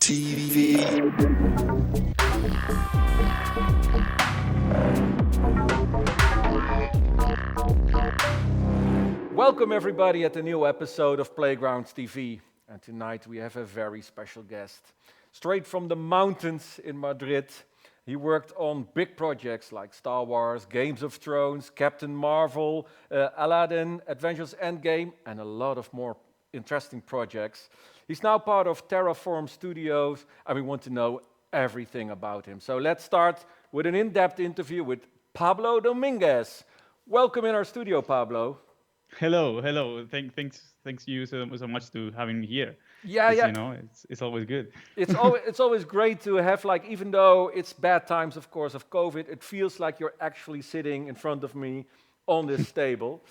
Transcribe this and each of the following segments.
TV. Welcome everybody at a new episode of Playgrounds TV. And tonight we have a very special guest. Straight from the mountains in Madrid, he worked on big projects like Star Wars, Games of Thrones, Captain Marvel, Aladdin, Adventures Endgame, and a lot of more interesting projects. He's now part of Terraform Studios, and we want to know everything about him. So let's start with an in-depth interview with Pablo Dominguez. Welcome in our studio, Pablo. Hello. Thanks you so much to having me here. Yeah. It's always good. It's always great to have, like, even though it's bad times, of course, of COVID, it feels like you're actually sitting in front of me on this table.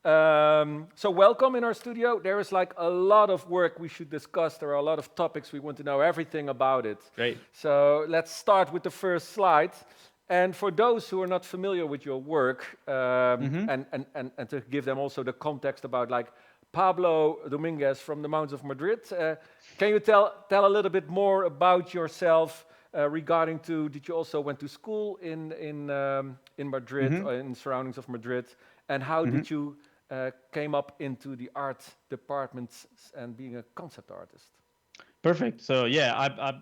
So welcome in our studio. There is like a lot of work we should discuss. There are a lot of topics we want to know everything about it. Great. So let's start with the first slide. And for those who are not familiar with your work, and to give them also the context about like Pablo Dominguez from the mountains of Madrid, can you tell a little bit more about yourself regarding to, did you also went to school in Madrid, or in surroundings of Madrid, and how did you came up into the art department and being a concept artist? Perfect. So yeah,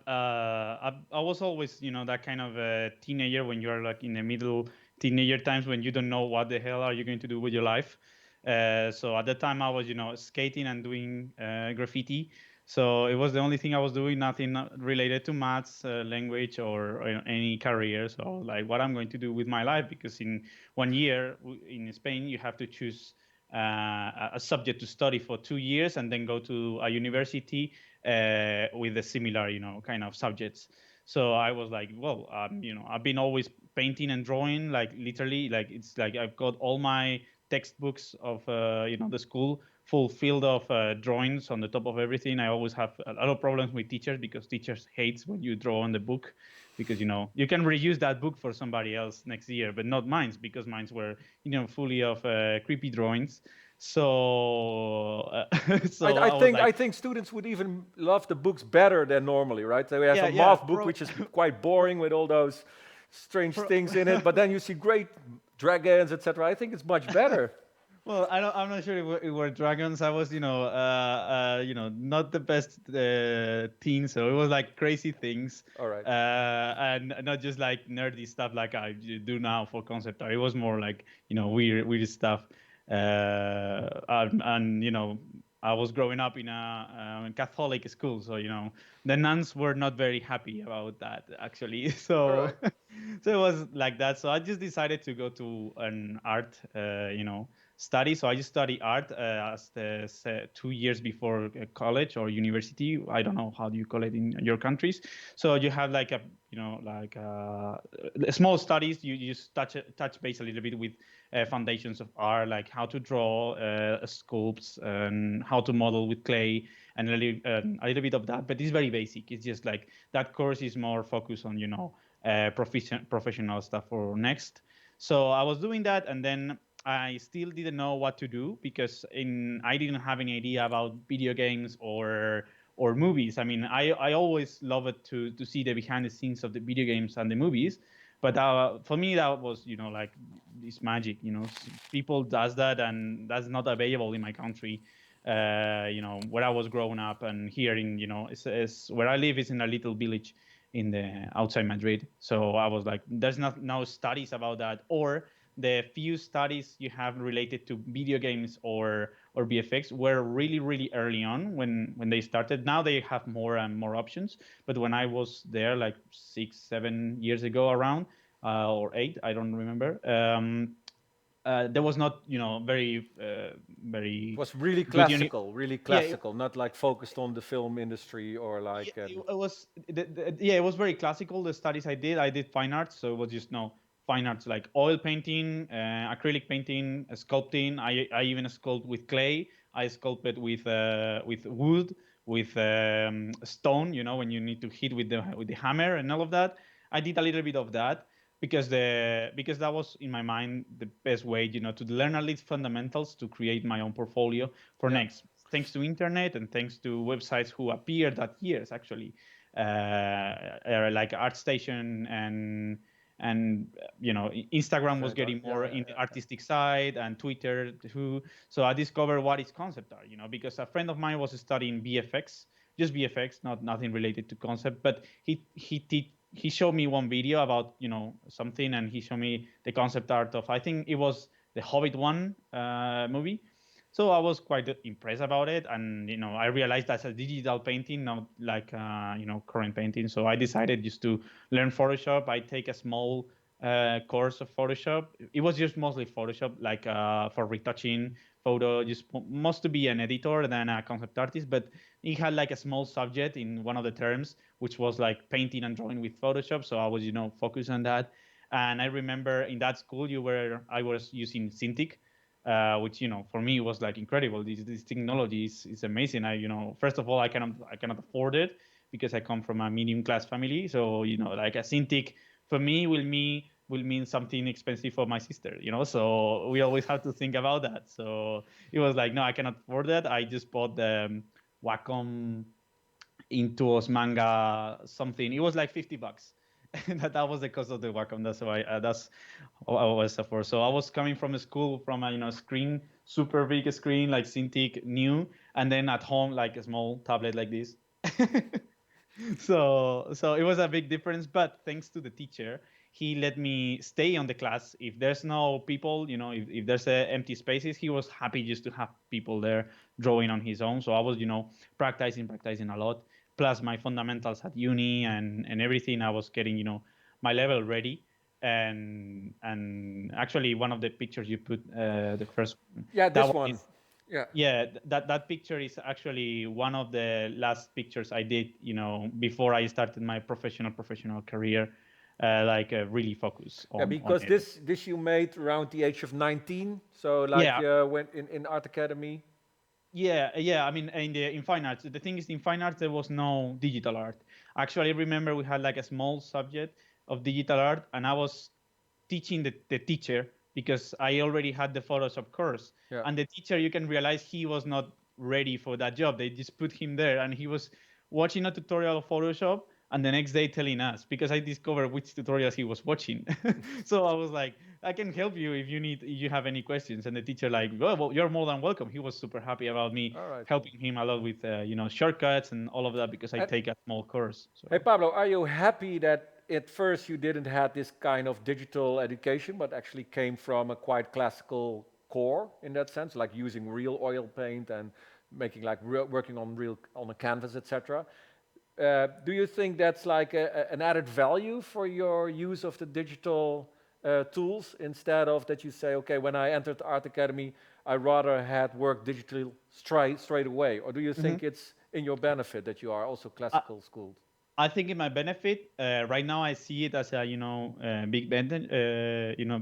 I was always that kind of a teenager when you're like in the middle teenager times when you don't know what the hell are you going to do with your life. So at that time I was skating and doing graffiti. So it was the only thing I was doing, nothing related to maths, language, or any career. So like what I'm going to do with my life, because in 1 year in Spain you have to choose a subject to study for 2 years and then go to a university with a similar kind of subjects. So I was like, well, I've been always painting and drawing, like literally, like it's like I've got all my textbooks of the school full field of drawings on the top of everything. I always have a lot of problems with teachers because teachers hates when you draw on the book, because you can reuse that book for somebody else next year, but not mine, because mine were fully of creepy drawings. So I think students would even love the books better than normally, right? So we have a math book which is quite boring with all those strange things in it, but then you see great dragons, etc. I think it's much better. Well, I'm not sure if it were dragons. I was, not the best teen, so it was like crazy things. All right. And not just like nerdy stuff like I do now for concept art. It was more like weird stuff. I was growing up in a Catholic school, so the nuns were not very happy about that actually. So Right. so it was like that. So I just decided to go to an art, study. So I just study art as 2 years before college or university. I don't know how do you call it in your countries. So you have like small studies. You just touch base a little bit with foundations of art, like how to draw sculpts and how to model with clay, and a little bit of that. But it's very basic. It's just like that course is more focused on professional stuff for next. So I was doing that, and then I still didn't know what to do, because I didn't have any idea about video games or movies. I mean, I always love it to see the behind the scenes of the video games and the movies, but for me that was like this magic. People does that, and that's not available in my country. Where I was growing up, and here in it's where I live is in a little village in the outside Madrid. So I was like, there's no studies about that, or the few studies you have related to video games or VFX were really early on when they started. Now they have more and more options, but when I was there like 6-7 years ago around, or 8, I don't remember, there was not very It was really good classical, not like focused on the film industry or like. it was it was very classical. The studies I did fine arts, so it was just fine arts like oil painting, acrylic painting, sculpting. I even sculpt with clay. I sculpted with wood, with stone. When you need to hit with the hammer and all of that. I did a little bit of that, because that was in my mind the best way, to learn at least fundamentals to create my own portfolio for next. Thanks to internet and thanks to websites who appeared that years actually. like ArtStation and Instagram was Trend art. getting Yeah, more yeah, in the yeah. artistic side, and Twitter too. So I discovered what is concept art, because a friend of mine was studying VFX, just VFX, not nothing related to concept, but he showed me one video about something, and he showed me the concept art of, I think it was the Hobbit one movie. So I was quite impressed about it, and I realized that's a digital painting, not like current painting. So I decided just to learn Photoshop. I take a small course of Photoshop. It was just mostly Photoshop, like for retouching photo, just most to be an editor than a concept artist. But it had like a small subject in one of the terms, which was like painting and drawing with Photoshop. So I was focused on that. And I remember in that school, I was using Cintiq, which for me was like incredible. This technology is amazing. First of all, I cannot afford it because I come from a medium class family. So like a Cintiq for me will mean something expensive for my sister. So we always have to think about that. So it was like, no, I cannot afford that. I just bought the Wacom Intuos manga something. It was like $50. That was the cost of the Wacom. That's why that's what I was for. So I was coming from a school from a screen, super big screen like Cintiq new, and then at home like a small tablet like this. So it was a big difference, but thanks to the teacher, he let me stay on the class. If there's no people, if there's empty spaces, he was happy just to have people there drawing on his own. So I was practicing a lot, plus my fundamentals at uni and everything. I was getting my level ready. And actually, one of the pictures you put, the first one, Yeah, that this one one. is, Yeah. yeah, that picture is actually one of the last pictures I did, before I started my professional career, like really focus Yeah, on because it. this you made around the age of 19. So like Yeah, when in art academy. yeah. I mean, in fine arts, the thing is, in fine arts there was no digital art. Actually, I remember we had like a small subject of digital art, and I was teaching the teacher because I already had the Photoshop course. Yeah. And the teacher, you can realize he was not ready for that job. They just put him there, and he was watching a tutorial of Photoshop, and the next day telling us, because I discovered which tutorials he was watching. So I was like, I can help you if you have any questions. And the teacher like, well, you're more than welcome. He was super happy about me All right, cool. helping him a lot with shortcuts and all of that because I And take a small course. hey, So Pablo, are you happy that at first you didn't have this kind of digital education, but actually came from a quite classical core in that sense, like using real oil paint and making like working on real on a canvas, etc. Do you think that's like an added value for your use of the digital tools instead of that you say, okay, when I entered the art academy, I rather had worked digitally straight away? Or do you Mhm. think it's in your benefit that you are also classical schooled? I think it might benefit. Right now, I see it as a big advantage.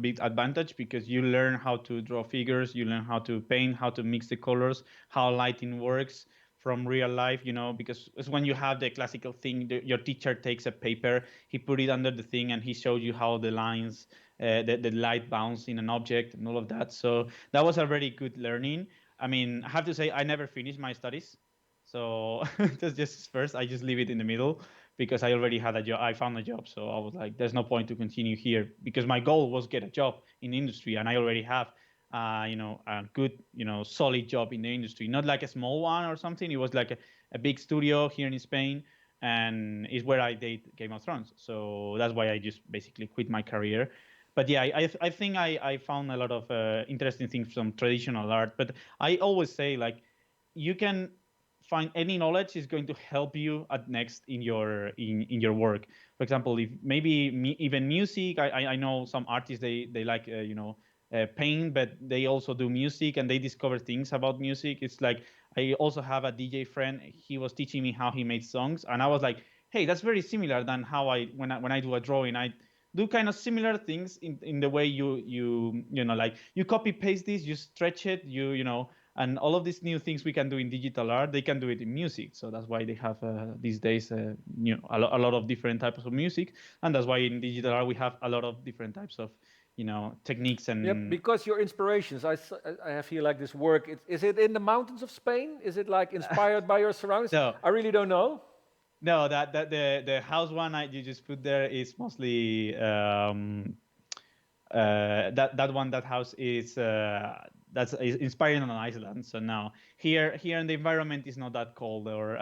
Big advantage because you learn how to draw figures, you learn how to paint, how to mix the colors, how lighting works from real life. Because it's when you have the classical thing, your teacher takes a paper, he put it under the thing, and he shows you how the lines, the light bounce in an object, and all of that. So that was a very good learning. I mean, I have to say, I never finished my studies. So that's just first. I just leave it in the middle because I already had a job. I found a job, so I was like, "There's no point to continue here," because my goal was get a job in the industry, and I already have, a good, solid job in the industry. Not like a small one or something. It was like a big studio here in Spain, and is where I did Game of Thrones. So that's why I just basically quit my career. But yeah, I think I found a lot of interesting things from traditional art. But I always say like, you can find any knowledge is going to help you at next in your work. For example, if maybe even music, I know some artists, they like paint, but they also do music and they discover things about music. It's like, I also have a DJ friend. He was teaching me how he made songs, and I was like, hey, that's very similar than how when I do a drawing. I do kind of similar things in the way like you copy paste this, you stretch it, and all of these new things we can do in digital art, they can do it in music. So that's why they have these days a lot of different types of music, and that's why in digital art we have a lot of different types of techniques Yep, and because your inspirations, I have here like this work. Is it in the mountains of Spain? Is it like inspired by your surroundings? no. I really don't know. No, that the house one you just put there is mostly that one, that house is that's is inspired on Iceland. So now here in the environment is not that cold, or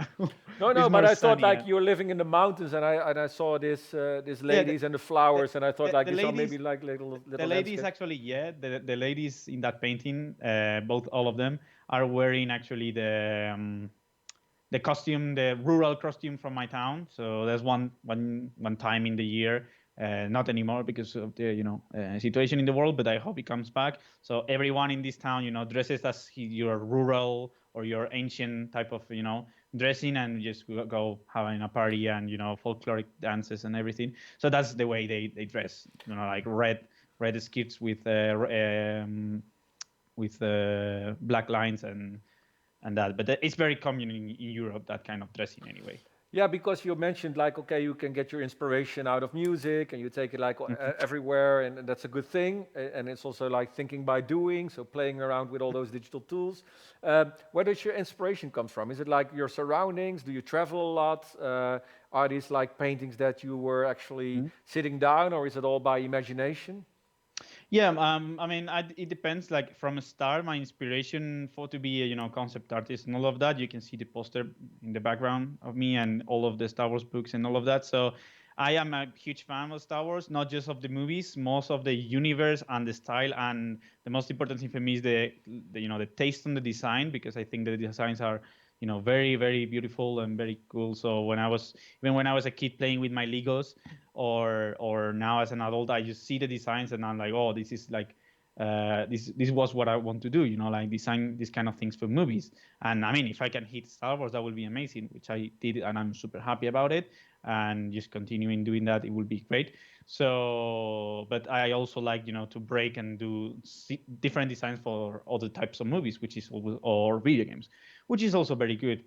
No, it's no, but more I thought sunny. like you were living in the mountains, and I saw this these Yeah, ladies and the the, flowers, and I thought like the these are maybe ladies, like little the little ladies landscapes. actually, yeah, the ladies in that painting, both all of them are wearing actually the costume, the rural costume from my town. So there's one time in the year, not anymore because of the situation in the world, but I hope it comes back. So everyone in this town, dresses as your rural or your ancient type of dressing, and just go having a party, and folkloric dances and everything. So that's the way they dress. Like red skirts with black lines and that. But it's very common in Europe, that kind of dressing anyway. Yeah, because you mentioned like, okay, you can get your inspiration out of music and you take it like Mhm. everywhere, and that's a good thing. And it's also like thinking by doing, so playing around with all those digital tools. Where does your inspiration come from? Is it like your surroundings? Do you travel a lot? Are these like paintings that you were actually sitting down, or is it all by imagination? Yeah, I mean, it depends. Like from a start, my inspiration for to be a concept artist and all of that. You can see the poster in the background of me and all of the Star Wars books and all of that. So I am a huge fan of Star Wars, not just of the movies, most of the universe and the style. And the most important thing for me is the taste on the design, because I think the designs are very very beautiful and very cool. So even when I was a kid playing with my Legos, or now as an adult, I just see the designs and I'm like, oh, this is like this was what I want to do, like design these kind of things for movies. And I mean, if I can hit Star Wars, that would be amazing, which I did, and I'm super happy about it. And just continuing doing that, it would be great. So, but I also like to break and do different designs for other types of movies, which is or video games, which is also very good.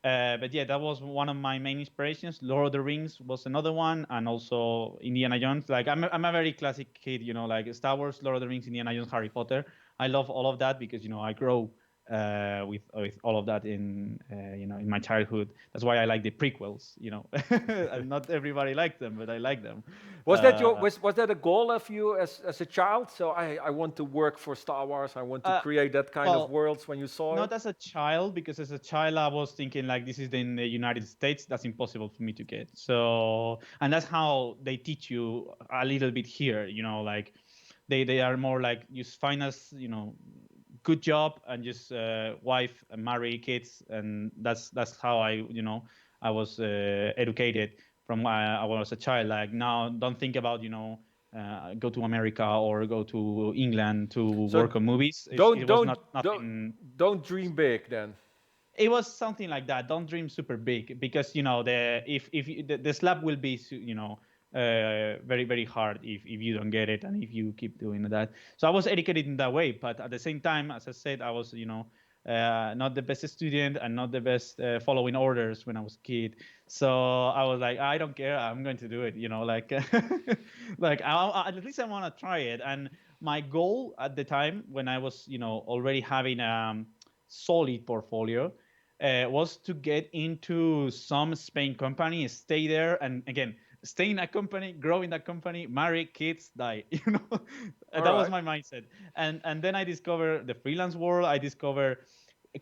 But yeah, that was one of my main inspirations. Lord of the Rings was another one, and also Indiana Jones. Like I'm a very classic kid, like Star Wars, Lord of the Rings, Indiana Jones, Harry Potter. I love all of that because I grow with all of that in my childhood. That's why I like the prequels. And not everybody likes them, but I like them. Was that your Uh, was that a goal of you as a child? So I want to work for Star Wars. I want to uh, create that kind of well, worlds when you saw it. not as a child, because as a child I was thinking like, this is in the United States, that's impossible for me to get. So, and that's how they teach you a little bit here, like they are more like, just find us, good job, and just wife and marry kids. And that's how I was educated from I was a child. Like, now don't think about go to America or go to England to So work on movies. don't It was don't not don't nothing. don't dream big then. It was something like that. Don't dream super big, because the slap will be very very hard if you don't get it, and if you keep doing that. So I was educated in that way, but at the same time, as I said, I was not the best student and not the best following orders when I was a kid. So I was like, I don't care, I'm going to do it. Like like at least I want to try it. And my goal at the time, when I was already having solid portfolio, was to get into some Spain company, stay there, and again, stay in a company, grow in that company, marry, kids, die. All That was right. my mindset. And then I discovered the freelance world. I discovered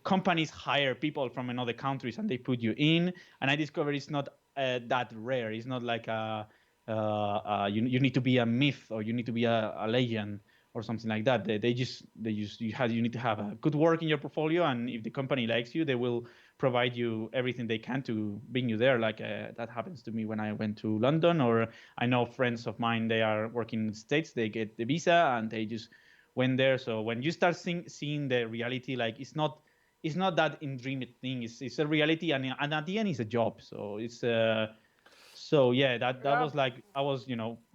companies hire people from another countries and they put you in. And I discovered it's not that rare. It's not like you need to be a myth, or you need to be a legend or something like that. You need to have a good work in your portfolio, and if the company likes you, they will provide you everything they can to bring you there. Like that happens to me when I went to London, or I know friends of mine, they are working in the States, they get the visa and they just went there. So when you start seeing the reality, like it's not that in dream thing. It's a reality, and at the end, it's a job. So so yeah, that Yeah, was like, I was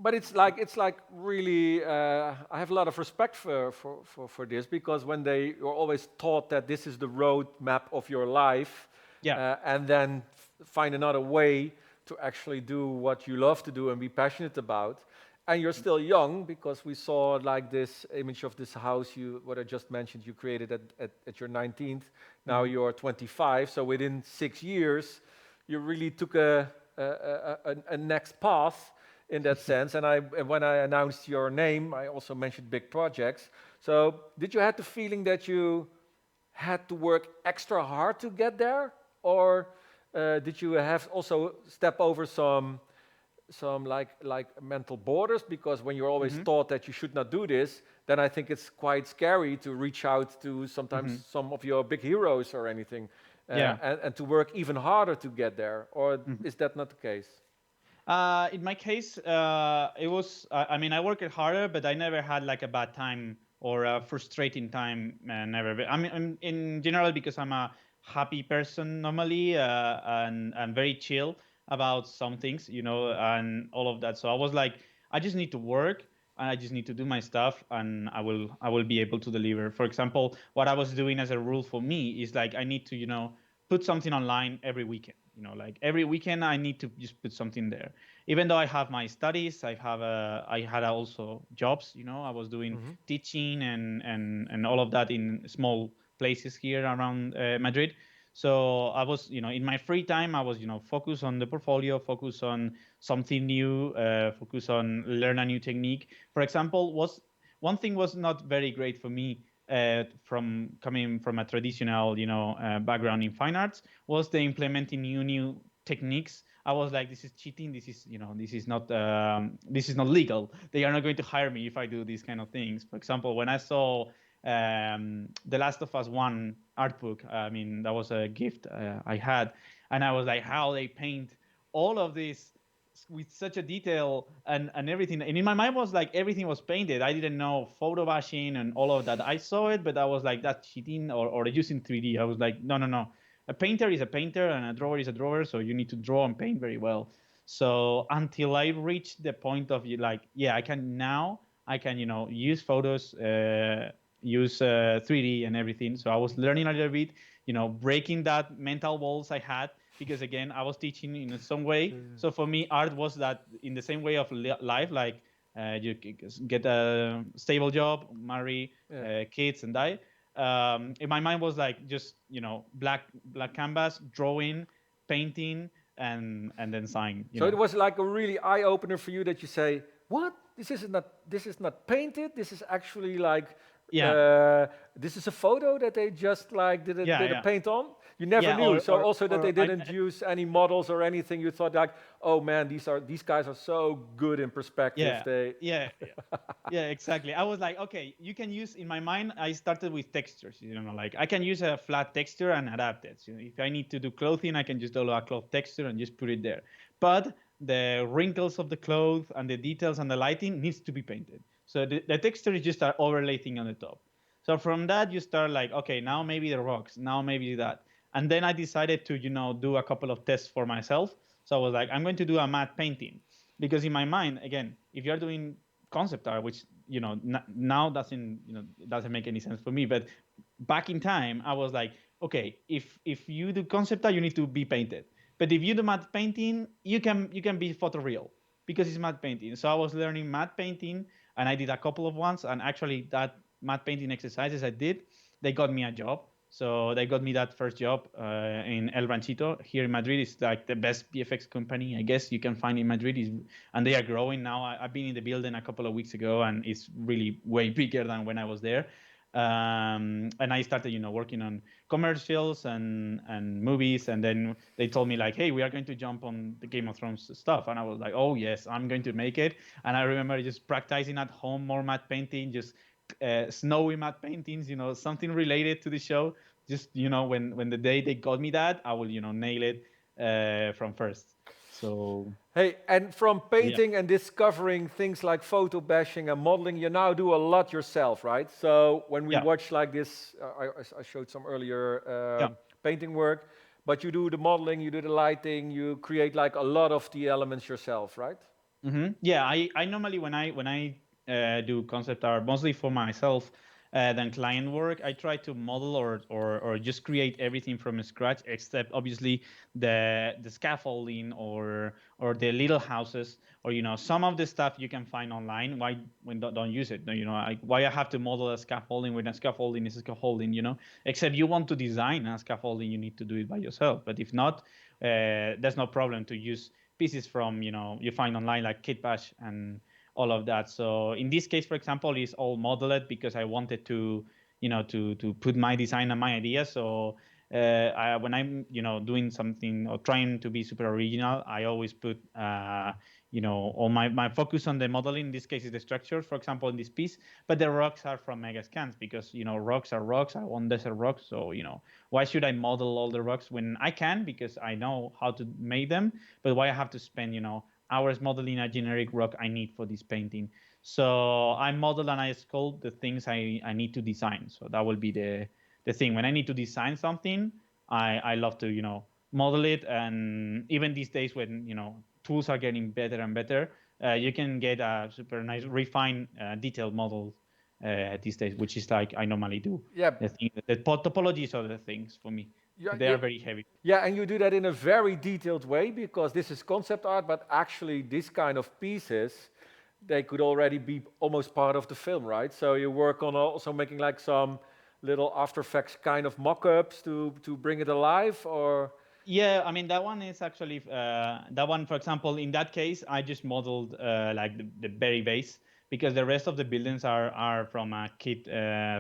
but it's like really. I have a lot of respect for this, because when you're always taught that this is the road map of your life, yeah. and then find another way to actually do what you love to do and be passionate about. And you're still young, because we saw like this image of this house, what I just mentioned, you created at your 19th. Now Mhm. you're 25, so within 6 years, you really took a next path in that sense. And when I announced your name, I also mentioned big projects. So did you have the feeling that you had to work extra hard to get there, or did you have also step over some like mental borders? Because when you're always Hmm. taught that you should not do this, then I think it's quite scary to reach out to sometimes Hmm. some of your big heroes or anything, Yeah. and to work even harder to get there. Or Mhm. is that not the case? In my case, it was. I mean, I worked harder, but I never had like a bad time or a frustrating time. Never. I mean, in general, because I'm a happy person normally, and very chill about some things, and all of that. So I was like, I just need to work, and I just need to do my stuff, and I will be able to deliver. For example, what I was doing as a rule for me is like I need to, put something online every weekend. Like every weekend I need to just put something there. Even though I have my studies, I had also jobs. I was doing Hmm. teaching and all of that in small places here around Madrid. So I was, in my free time, I was, focus on the portfolio, focus on something new, focus on learn a new technique. For example, was one thing was not very great for me, from coming from a traditional, background in fine arts, was the implementing new techniques. I was like, this is cheating. This is not legal. They are not going to hire me if I do these kind of things. For example, when I saw The Last of Us One art book, I mean, that was a gift I had, and I was like, how they paint all of this with such a detail and everything. And in my mind was like everything was painted. I didn't know photo bashing and all of that. I saw it, but I was like, that's cheating or using 3D. I was like, no, no, no. A painter is a painter and a drawer is a drawer. So you need to draw and paint very well. So until I reached the point of like, yeah, I can, use photos, use 3D and everything. So I was learning a little bit, breaking that mental walls I had, because again I was teaching in some way. So for me art was that in the same way of life, like you get a stable job, marry, Yeah. kids, and die. In my mind was like just black canvas, drawing, painting, and then sign. So it was like a really eye opener for you that you say, "What? This is not painted. This is actually like Yeah, uh, this is a photo that they just like did a, yeah, did a yeah, paint on." You never yeah. knew. So also that they Or I didn't use any models or anything. You thought like, "Oh man, these guys are so good in perspective." Yeah, They yeah, yeah. Yeah, exactly. I was like, okay, you can use in my mind. I started with textures. Like I can use a flat texture and adapt it. If I need to do clothing, I can just download a cloth texture and just put it there. But the wrinkles of the cloth and the details and the lighting needs to be painted. So the texture is just an overlay thing on the top. So from that, you start like, okay, now maybe the rocks, now maybe that. And then I decided to, do a couple of tests for myself. So I was like, I'm going to do a matte painting, because in my mind, again, if you're doing concept art, which now doesn't make any sense for me, but back in time I was like, okay, if you do concept art, you need to be painted, but if you do matte painting, you can be photoreal, because it's matte painting. So I was learning matte painting, and I did a couple of ones, and actually that matte painting exercises I did, they got me a job. So they got me that first job in El Ranchito here in Madrid. It's like the best VFX company I guess you can find in Madrid. And they are growing now. I've been in the building a couple of weeks ago, and it's really way bigger than when I was there. And I started, working on commercials and movies. And then they told me like, hey, we are going to jump on the Game of Thrones stuff. And I was like, oh yes, I'm going to make it. And I remember just practicing at home, more matte painting, just snowy matte paintings, something related to the show. Just when the day they got me that, I will nail it from first. So Hey, and from yeah, painting and discovering things like photo bashing and modeling, you now do a lot yourself, right? So when we yeah, watch like this, I showed some earlier yeah. painting work, but you do the modeling, you do the lighting, you create like a lot of the elements yourself, right? Yeah, I normally when I do concept art, mostly for myself, than client work. I try to model or just create everything from scratch, except obviously the scaffolding or the little houses, or some of the stuff you can find online. Why when don't use it? Why I have to model a scaffolding when a scaffolding is a scaffolding? Except you want to design a scaffolding, you need to do it by yourself. But if not, there's no problem to use pieces from you find online like Kitbash and all of that. So in this case, for example, it's all modeled because I wanted to to put my design and my idea. So when I'm doing something or trying to be super original, I always put all my focus on the modeling. In this case is the structures, for example, in this piece, but the rocks are from mega scans because rocks are rocks. I want desert rocks, so why should I model all the rocks when I can, because I know how to make them, but why I have to spend hours modeling a generic rock I need for this painting? So I model and I sculpt the things I need to design. So that will be the thing. When I need to design something, I love to model it. And even these days when tools are getting better and better, you can get a super nice refined detailed model these days, which is like I normally do. Yeah, The topologies are the things for me. yeah, They yeah, are very heavy. yeah, and you do that in a very detailed way because this is concept art, but actually this kind of pieces, they could already be almost part of the film, right? So you work on also making like some little After Effects kind of mock-ups to bring it alive, or Yeah, I mean that one is actually that one, for example, in that case, I just modeled like the very base, because the rest of the buildings are from a kit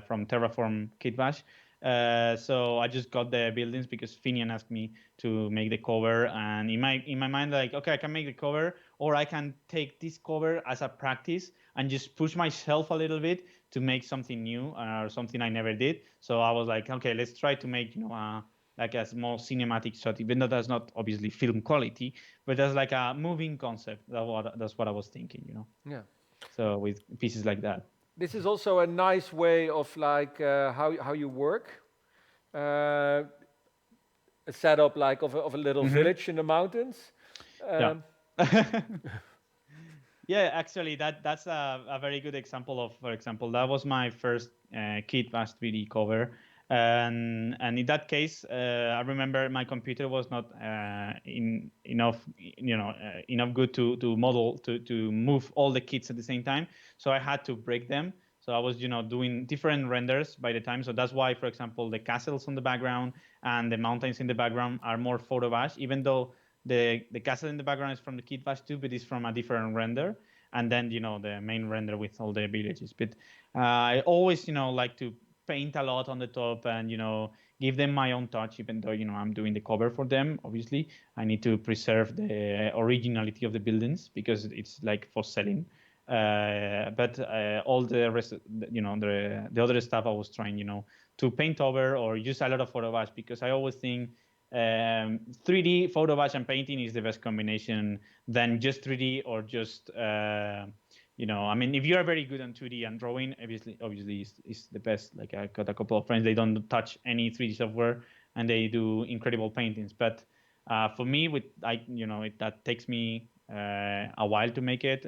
from Terraform kit bash. So I just got the buildings because Finian asked me to make the cover, and in my mind, like, okay, I can make the cover, or I can take this cover as a practice and just push myself a little bit to make something new or something I never did. So I was like, okay, let's try to make like a small cinematic shot, even though that's not obviously film quality, but that's like a moving concept. That's what I was thinking. yeah. So with pieces like that. This is also a nice way of like how you work. Uh, a setup like of a little Hmm. village in the mountains. Yeah. Um, Yeah, actually, that's a very good example of, for example, that was my first Kit Bash 3D cover, and in that case, I remember my computer was not enough, enough good to model to move all the kits at the same time, so I had to break them. So I was, doing different renders by the time. So that's why, for example, the castles on the background and the mountains in the background are more photo bash, even though the castle in the background is from the Kit Bash 2, but it's from a different render. And then the main render with all the villages. But I always like to paint a lot on the top and give them my own touch, even though I'm doing the cover for them. Obviously, I need to preserve the originality of the buildings because it's like for selling. But all the rest, the other stuff I was trying, to paint over or use a lot of photo bash, because I always think 3D photo bash and painting is the best combination than just 3D or just I mean, if you are very good on 2D and drawing, obviously is the best. Like I got a couple of friends, they don't touch any 3D software and they do incredible paintings. But for me, that takes me a while to make it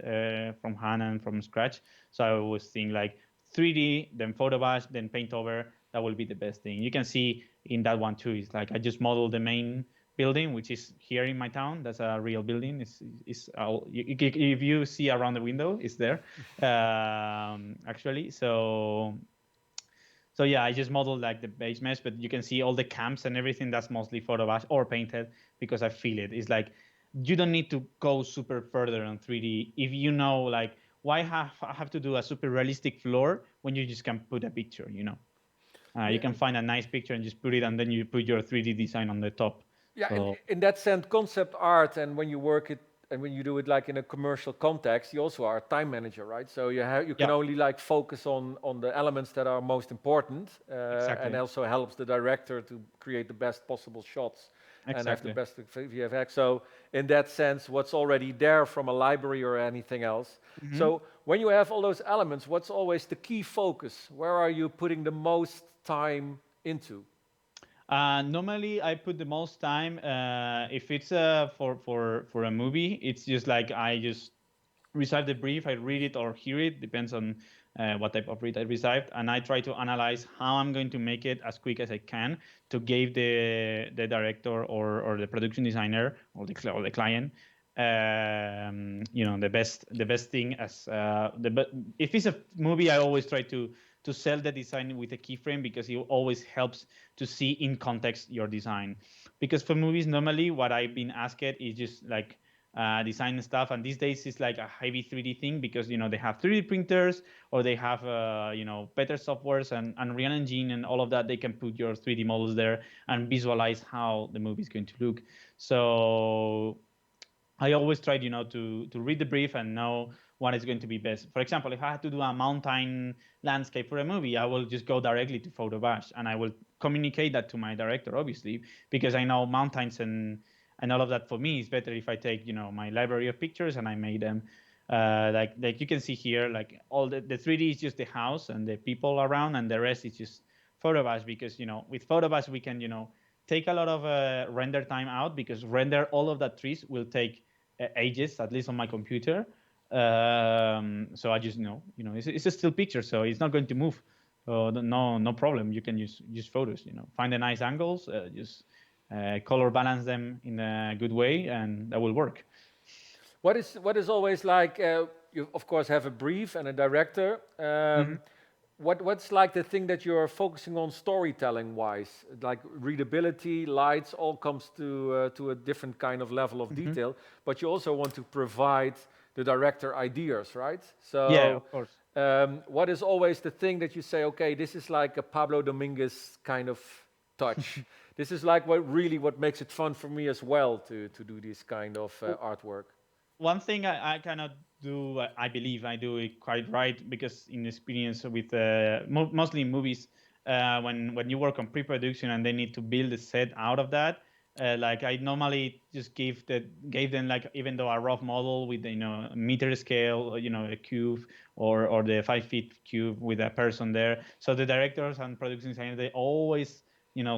from hand and from scratch. So I always think like 3D, then photo bash, then paint over. That will be the best thing. You can see in that one too. It's like I just modeled the main building, which is here in my town. That's a real building. If you see around the window, it's there, actually. So yeah, I just modeled like the base mesh, but you can see all the camps and everything. That's mostly photo bash or painted because I feel it. It's like you don't need to go super further on 3D if like why I have to do a super realistic floor when you just can put a picture. You yeah, can find a nice picture and just put it, and then you put your 3D design on the top. yeah. So In that sense, concept art, and when you work it and when you do it like in a commercial context, you also are a time manager, right? So you can yeah, only like focus on the elements that are most important, and exactly, also helps the director to create the best possible shots and have the exactly. best VFX. So in that sense, what's already there from a library or anything else. Hmm. So when you have all those elements, what's always the key focus? Where are you putting the most time into? Normally, I put the most time. If it's for a movie, it's just like I just recite the brief, I read it or hear it, depends on what type of read I received, and I try to analyze how I'm going to make it as quick as I can to give the director or the production designer or the client the best thing as if it's a movie. I always try to sell the design with a keyframe because it always helps to see in context your design. Because for movies, normally what I've been asked is just like design stuff, and these days it's like a heavy 3D thing because they have 3D printers or they have better softwares and Unreal Engine and all of that. They can put your 3D models there and visualize how the movie is going to look. So I always tried, to read the brief and know what is going to be best. For example, if I had to do a mountain landscape for a movie, I will just go directly to Photo Bash and I will communicate that to my director, obviously, because I know mountains and all of that. For me, it's better if I take, my library of pictures and I made them. Like you can see here, like all the 3D is just the house and the people around, and the rest is just Photo Bash because with Photo Bash we can take a lot of render time out because render all of that trees will take ages, at least on my computer. So I just it's a still picture, so it's not going to move. So no problem. You can use photos. Find the nice angles, just color balance them in a good way, and that will work. What is always like? You of course have a brief and a director. Mhm. What's like the thing that you're focusing on storytelling wise? Like readability, lights, all comes to a different kind of level of Mhm. detail. But you also want to provide the director ideas, right? Yeah, So of course. what is always the thing that you say? Okay, this is like a Pablo Dominguez kind of touch. This is like what makes it fun for me as well to do this kind of artwork. One thing I cannot do, I believe I do it quite right because in experience with mostly in movies, when you work on pre-production and they need to build a set out of that, like I normally just gave them like even though a rough model with a meter scale, a cube or the 5 feet cube with a person there. So the directors and production designers they always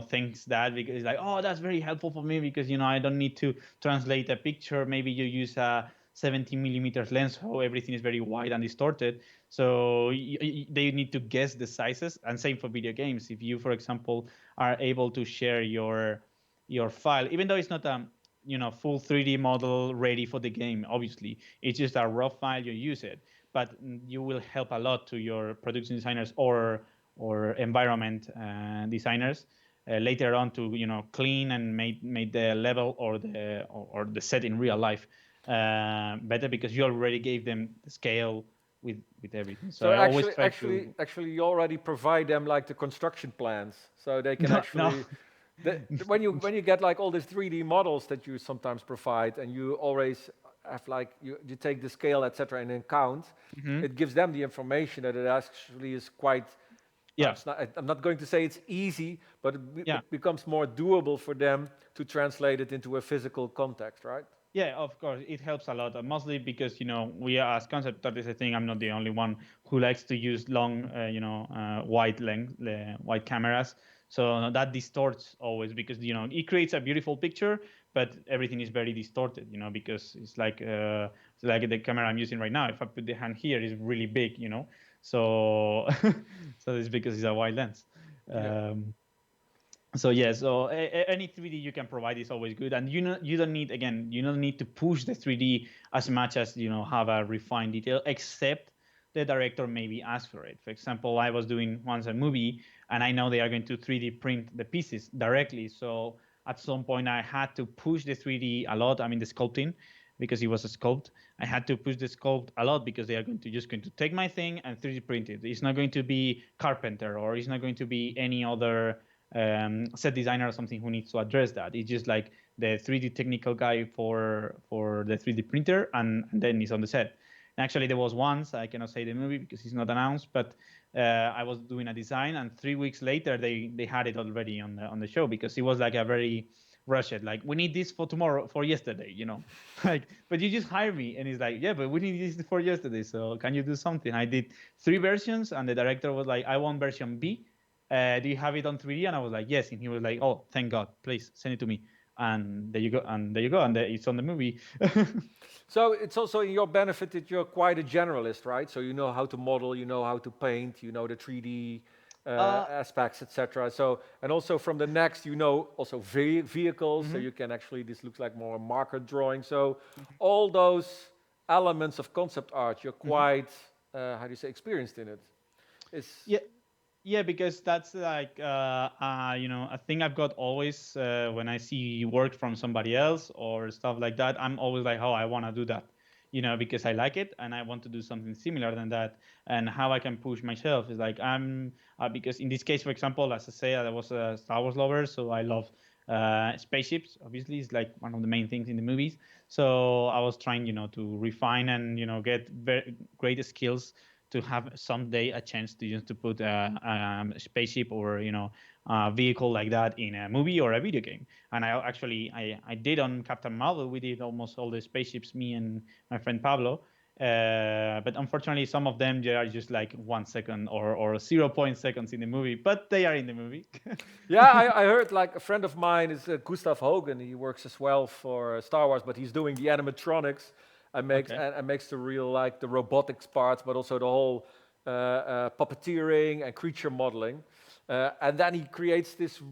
thinks that because it's like, oh, that's very helpful for me because I don't need to translate a picture. Maybe you use a 70 millimeters lens, so everything is very wide and distorted. So they need to guess the sizes, and same for video games. If you, for example, are able to share your file, even though it's not a full 3D model ready for the game, obviously it's just a raw file. You use it, but you will help a lot to your production designers or environment designers later on to clean and made the level or the set in real life better because you already gave them the scale with everything. So So I always actually, try actually, to actually, you already provide them like the construction plans, so they can no. actually. When you get like all these 3D models that you sometimes provide, and you always have like you take the scale, etc., and then count, Mhm. it gives them the information that it actually is quite. Yeah, It's not, I'm not going to say it's easy, but yeah. it becomes more doable for them to translate it into a physical context, right? Yeah, of course, it helps a lot. Mostly because we are as concept artists. I think I'm not the only one who likes to use long, wide length, wide cameras. So that distorts always because it creates a beautiful picture, but everything is very distorted. Because it's like the camera I'm using right now. If I put the hand here, it's really big. So so it's because it's a wide lens. Yeah. So yeah, so any 3D you can provide is always good, and you don't need to push the 3D as much as have a refined detail, except the director maybe asks for it. For example, I was doing once a movie, and I know they are going to 3D print the pieces directly, so at some point I had to push the 3D a lot. I mean the sculpting, because it was a sculpt. I had to push the sculpt a lot because they are going to take my thing and 3D print it. It's not going to be Carpenter or it's not going to be any other set designer or something who needs to address that. It's just like the 3D technical guy for the 3D printer, and then he's on the set. And actually, there was once I cannot say the movie because it's not announced, but I was doing a design, and 3 weeks later they had it already on the show because it was like a very rushed. Like we need this for tomorrow, for yesterday. Like, but you just hire me, and it's like, yeah, but we need this for yesterday. So can you do something? I did 3 versions, and the director was like, I want version B. Do you have it on 3D? And I was like, yes. And he was like, oh, thank God, please send it to me. and there you go, and it's on the movie. So it's also in your benefit that you're quite a generalist, right? So you know how to model, you know how to paint, you know the 3D uh, aspects, etc. So and also from the next, you know also vehicles, so mhm. you can actually this looks like more a marker drawing. So all those elements of concept art, you're Mhm. quite how do you say experienced in it. It's Yeah, yeah, because that's like a thing I've got always when I see work from somebody else or stuff like that. I'm always like, oh, I want to do that, because I like it and I want to do something similar than that. And how I can push myself is like because in this case, for example, as I say, I was a Star Wars lover, so I love spaceships. Obviously, it's like one of the main things in the movies. So I was trying, to refine and get very great skills to have someday a chance to just to put a spaceship or a vehicle like that in a movie or a video game. And I did on Captain Marvel. We did almost all the spaceships, me and my friend Pablo. But unfortunately, some of them they are just like 1 second or zero point seconds in the movie, but they are in the movie. yeah, I heard like a friend of mine is Gustav Hogan. He works as well for Star Wars, but he's doing the animatronics and makes Okay. and makes the real like the robotics parts, but also the whole puppeteering and creature modeling. And then he creates this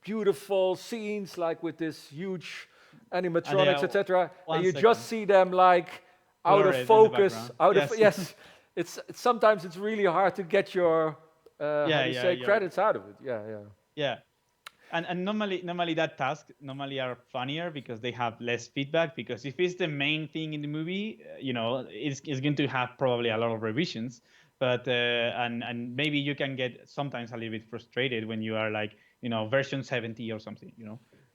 beautiful scenes like with this huge And they animatronics, are etc. And one you just second see them like out of blurred in the focus, background. out of Yes. yes. It's sometimes it's really hard to get your how Yeah, do you yeah, say yeah, credits out of it. Yeah, yeah. yeah. And normally that task normally are funnier because they have less feedback, because if it's the main thing in the movie, it's going to have probably a lot of revisions. But and maybe you can get sometimes a little bit frustrated when you are like version 70 or something.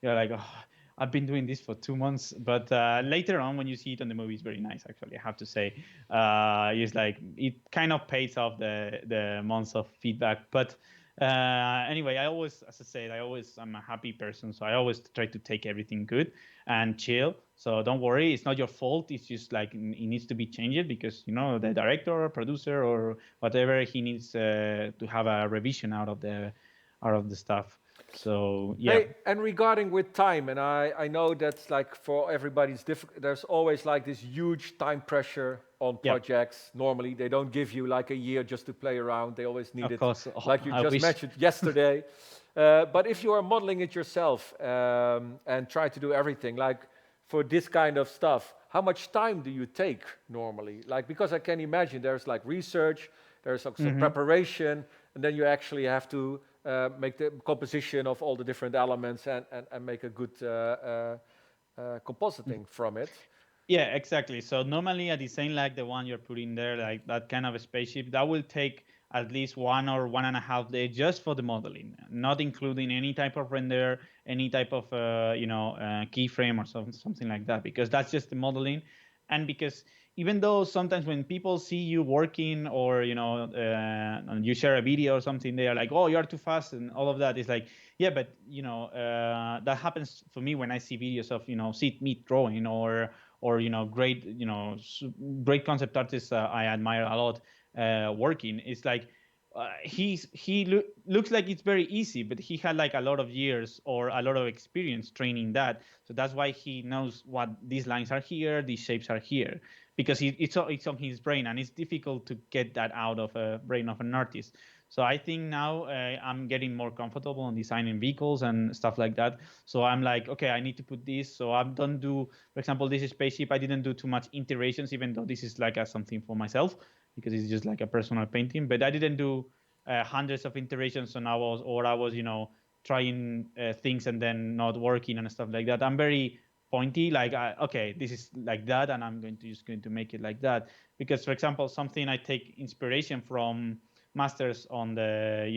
You're like, oh, I've been doing this for 2 months. But later on when you see it on the movie, it's very nice, actually, I have to say. It's like it kind of pays off the months of feedback. But anyway, I always, as I said, I'm a happy person, so I always try to take everything good and chill. So don't worry, it's not your fault. It's just like it needs to be changed because the director or producer or whatever, he needs to have a revision out of the stuff. So yeah. Hey, and regarding with time, and I know that's like for everybody's difficult. There's always like this huge time pressure on Yeah, projects. Normally, they don't give you like a year just to play around. They always need of it, course. Oh, like you I just wish. mentioned yesterday. But if you are modeling it yourself and try to do everything, like for this kind of stuff, how much time do you take normally? Like because I can imagine there's like research, there's also Hmm. preparation, and then you actually have to make the composition of all the different elements and make a good compositing from it. Yeah, exactly. So normally a design like the one you're putting there, like that kind of a spaceship, that will take at least 1 or 1.5 days just for the modeling, not including any type of render, any type of keyframe or something like that, because that's just the modeling. And because even though sometimes when people see you working or and you share a video or something, they are like, "Oh, you're too fast," and all of that is like, yeah, but that happens for me when I see videos of sit meat drawing or great great concept artists I admire a lot working. It's like looks like it's very easy, but he had like a lot of years or a lot of experience training that. So that's why he knows what these lines are here, these shapes are here, because it's on his brain, and it's difficult to get that out of a brain of an artist. So I think now I'm getting more comfortable on designing vehicles and stuff like that. So I'm like, okay, I need to put this. So I don't do, for example, this spaceship. I didn't do too much iterations, even though this is like something for myself because it's just like a personal painting. But I didn't do hundreds of iterations, and I was trying things and then not working and stuff like that. I'm very pointy, like okay, this is like that, and I'm going to make it like that. Because, for example, something I take inspiration from masters on the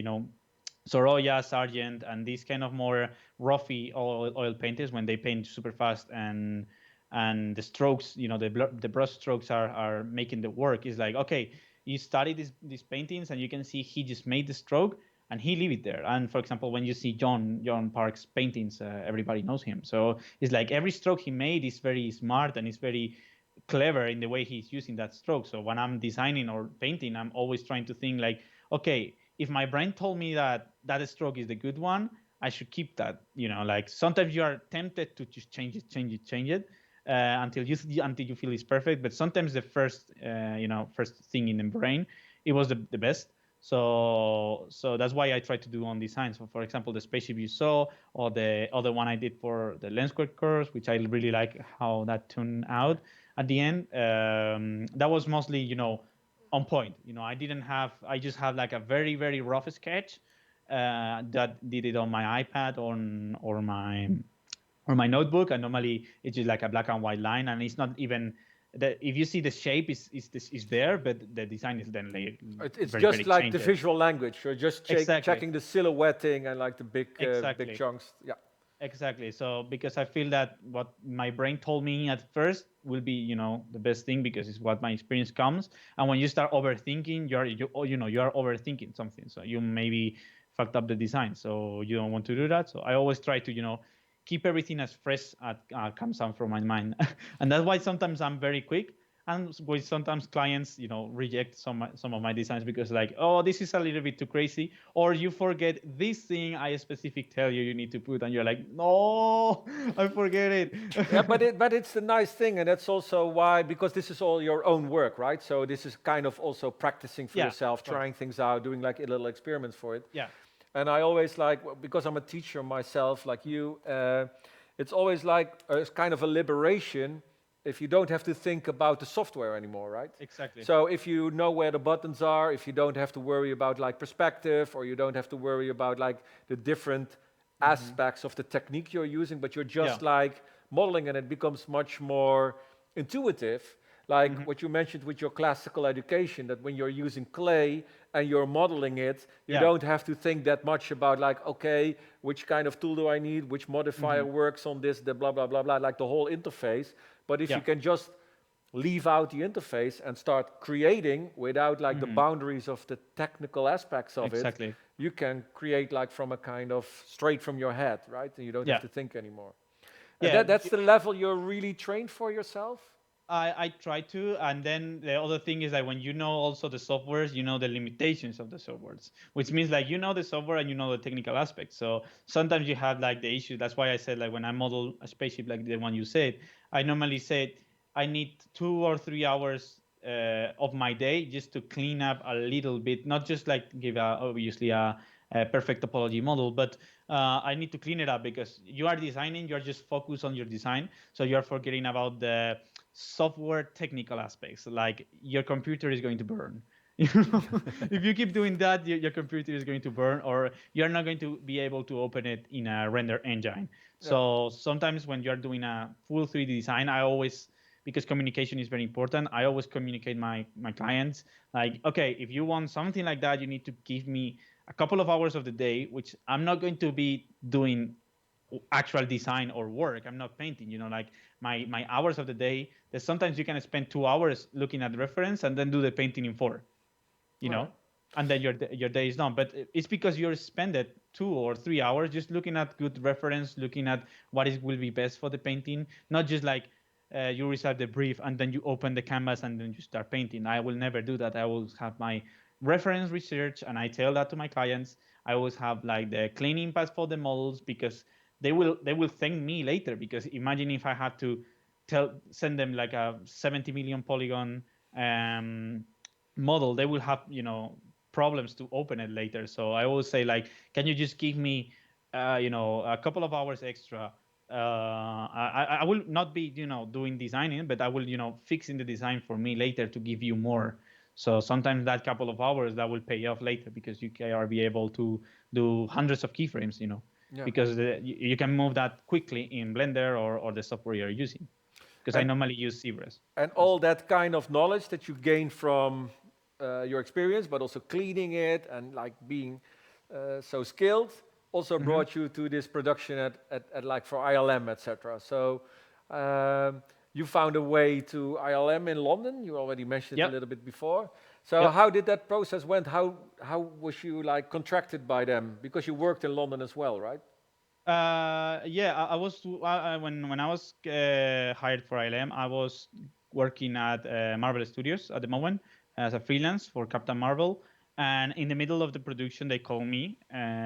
Sorolla, Sargent, and these kind of more roughy oil painters when they paint super fast, and the strokes, the brush strokes are making the work. It's like, okay, you study these paintings and you can see he just made the stroke and he leave it there. And for example, when you see John Park's paintings, everybody knows him. So it's like every stroke he made is very smart and is very clever in the way he's using that stroke. So when I'm designing or painting, I'm always trying to think like, okay, if my brain told me that that stroke is the good one, I should keep that. Like sometimes you are tempted to just change it until you feel it's perfect. But sometimes the first thing in the brain, it was the best. So that's why I try to do on design. So for example, the spaceship you saw, or the other one I did for the lens square curves, which I really like how that turned out at the end. That was mostly on point. I just have like a very very rough sketch that did it on my iPad or my notebook, and normally it's just like a black and white line, and it's not even that. If you see the shape is there, but the design is then later It's very very just like the changed. visual language. You're just Exactly, checking the silhouetting and like the big exactly. chunks. Yeah. Exactly. So because I feel that what my brain told me at first will be, the best thing because it's what my experience comes. And when you start overthinking, you are overthinking something. So you maybe fucked up the design. So you don't want to do that. So I always try to, keep everything as fresh as comes out from my mind. And that's why sometimes I'm very quick. And with sometimes clients, reject some of my designs because like, oh, this is a little bit too crazy, or you forget this thing I specific tell you need to put, and you're like, no, I forget it. Yeah, but it's the nice thing, and that's also why, because this is all your own work, right? So this is kind of also practicing for Yeah, yourself, of course. trying things out, doing like little experiments for it. Yeah. And I always like, because I'm a teacher myself, like you, it's always like it's kind of a liberation if you don't have to think about the software anymore, right? Exactly. So if you know where the buttons are, if you don't have to worry about like perspective, or you don't have to worry about like the different aspects of the technique you're using, but you're Yeah. just like modeling, and it becomes much more intuitive. Like Hmm. what you mentioned with your classical education, that when you're using clay and you're modeling it, you Yeah. don't have to think that much about like, okay, which kind of tool do I need, which modifier Hmm. works on this, the blah, blah, blah, blah, like the whole interface. But if you Yeah. can just leave out the interface and start creating without like the Hmm. boundaries of the technical aspects of it, Exactly. you can create like from a kind of straight from your head, right? And you don't have Yeah. to think anymore. And Yeah. that's the level you're really trained for yourself? I try to, and then the other thing is that when you know also the softwares, you know the limitations of the softwares, which means like you know the software and you know the technical aspects. So sometimes you have like the issue. That's why I said like when I model a spaceship like the one you said, I normally say I need 2 or 3 hours of my day just to clean up a little bit, not just like give obviously a perfect topology model, but I need to clean it up because you are designing, you are just focused on your design, so you are forgetting about the software technical aspects, like your computer is going to burn. If you keep doing that, your computer is going to burn, or you're not going to be able to open it in a render engine. Yeah. So sometimes when you're doing a full 3D design, I always, because communication is very important, I always communicate my clients like, okay, if you want something like that, you need to give me a couple of hours of the day, which I'm not going to be doing actual design or work. I'm not painting, like my hours of the day. That sometimes you can spend 2 hours looking at the reference and then do the painting in four, you All know, right. and then your day is done. But it's because you spend it 2 or 3 hours just looking at good reference, looking at what is will be best for the painting, not just like you receive the brief and then you open the canvas and then you start painting. I will never do that. I will have my reference research and I tell that to my clients. I always have like the cleaning path for the models because they will thank me later, because imagine if I had to send them like a 70 million polygon um, model, they will have problems to open it later. So I always say like, can you just give me a couple of hours extra? I will not be doing designing, but I will fixing the design for me later to give you more. So sometimes that couple of hours that will pay off later because you can be able to do hundreds of keyframes, Yeah. because you can move that quickly in Blender or the software you're using. Because I And normally use ZBrush. and all that kind of knowledge that you gain from your experience, but also cleaning it and like being so skilled, also Hmm. brought you to this production at like for ILM, etc. So you found a way to ILM in London. You already mentioned it a Yep. little bit before. So Yep. how did that process went? How was you like contracted by them? Because you worked in London as well, right? Yeah, I was when I was hired for ILM, I was working at Marvel Studios at the moment as a freelance for Captain Marvel, And in the middle of the production, they call me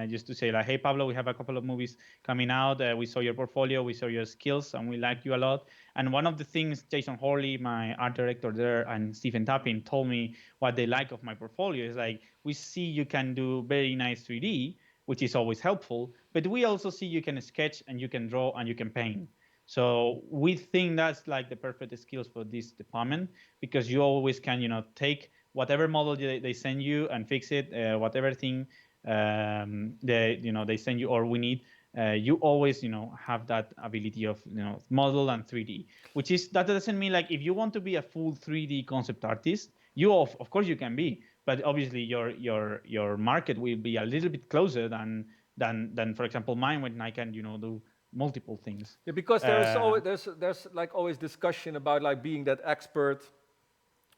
just to say like, "Hey, Pablo, we have a couple of movies coming out. We saw your portfolio, we saw your skills, and we like you a lot." And one of the things Jason Horley, my art director there, and Stephen Tappin told me what they like of my portfolio is like, "We see you can do very nice 3D, which is always helpful, but we also see you can sketch and you can draw and you can paint." So we think that's like the perfect skills for this department, because you always can, take whatever model they send you and fix it, whatever thing they send you or we need. You always have that ability of model and 3D, which is that doesn't mean like if you want to be a full 3D concept artist, you of course you can be, but obviously your market will be a little bit closer than for example mine, when I can do multiple things. Yeah, because there's like always discussion about like being that expert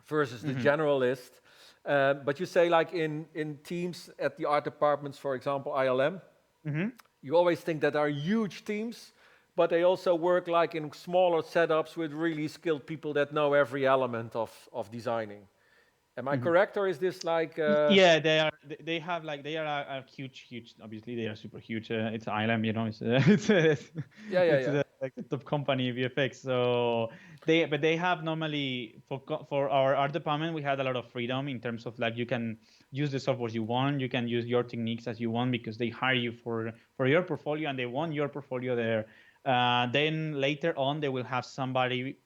versus the Mhm. generalist. But you say like in teams at the art departments, for example, ILM, Mhm. you always think that are huge teams, but they also work like in smaller setups with really skilled people that know every element of designing. Am I Mhm. correct, or is this like? Yeah, they are. They have like they are a huge. Obviously, they are super huge. It's ILM, It's Yeah, yeah, it's yeah. like the top company VFX. So they have normally for our art department, we had a lot of freedom in terms of like you can use the software you want, you can use your techniques as you want, because they hire you for your portfolio and they want your portfolio there. Then later on, they will have somebody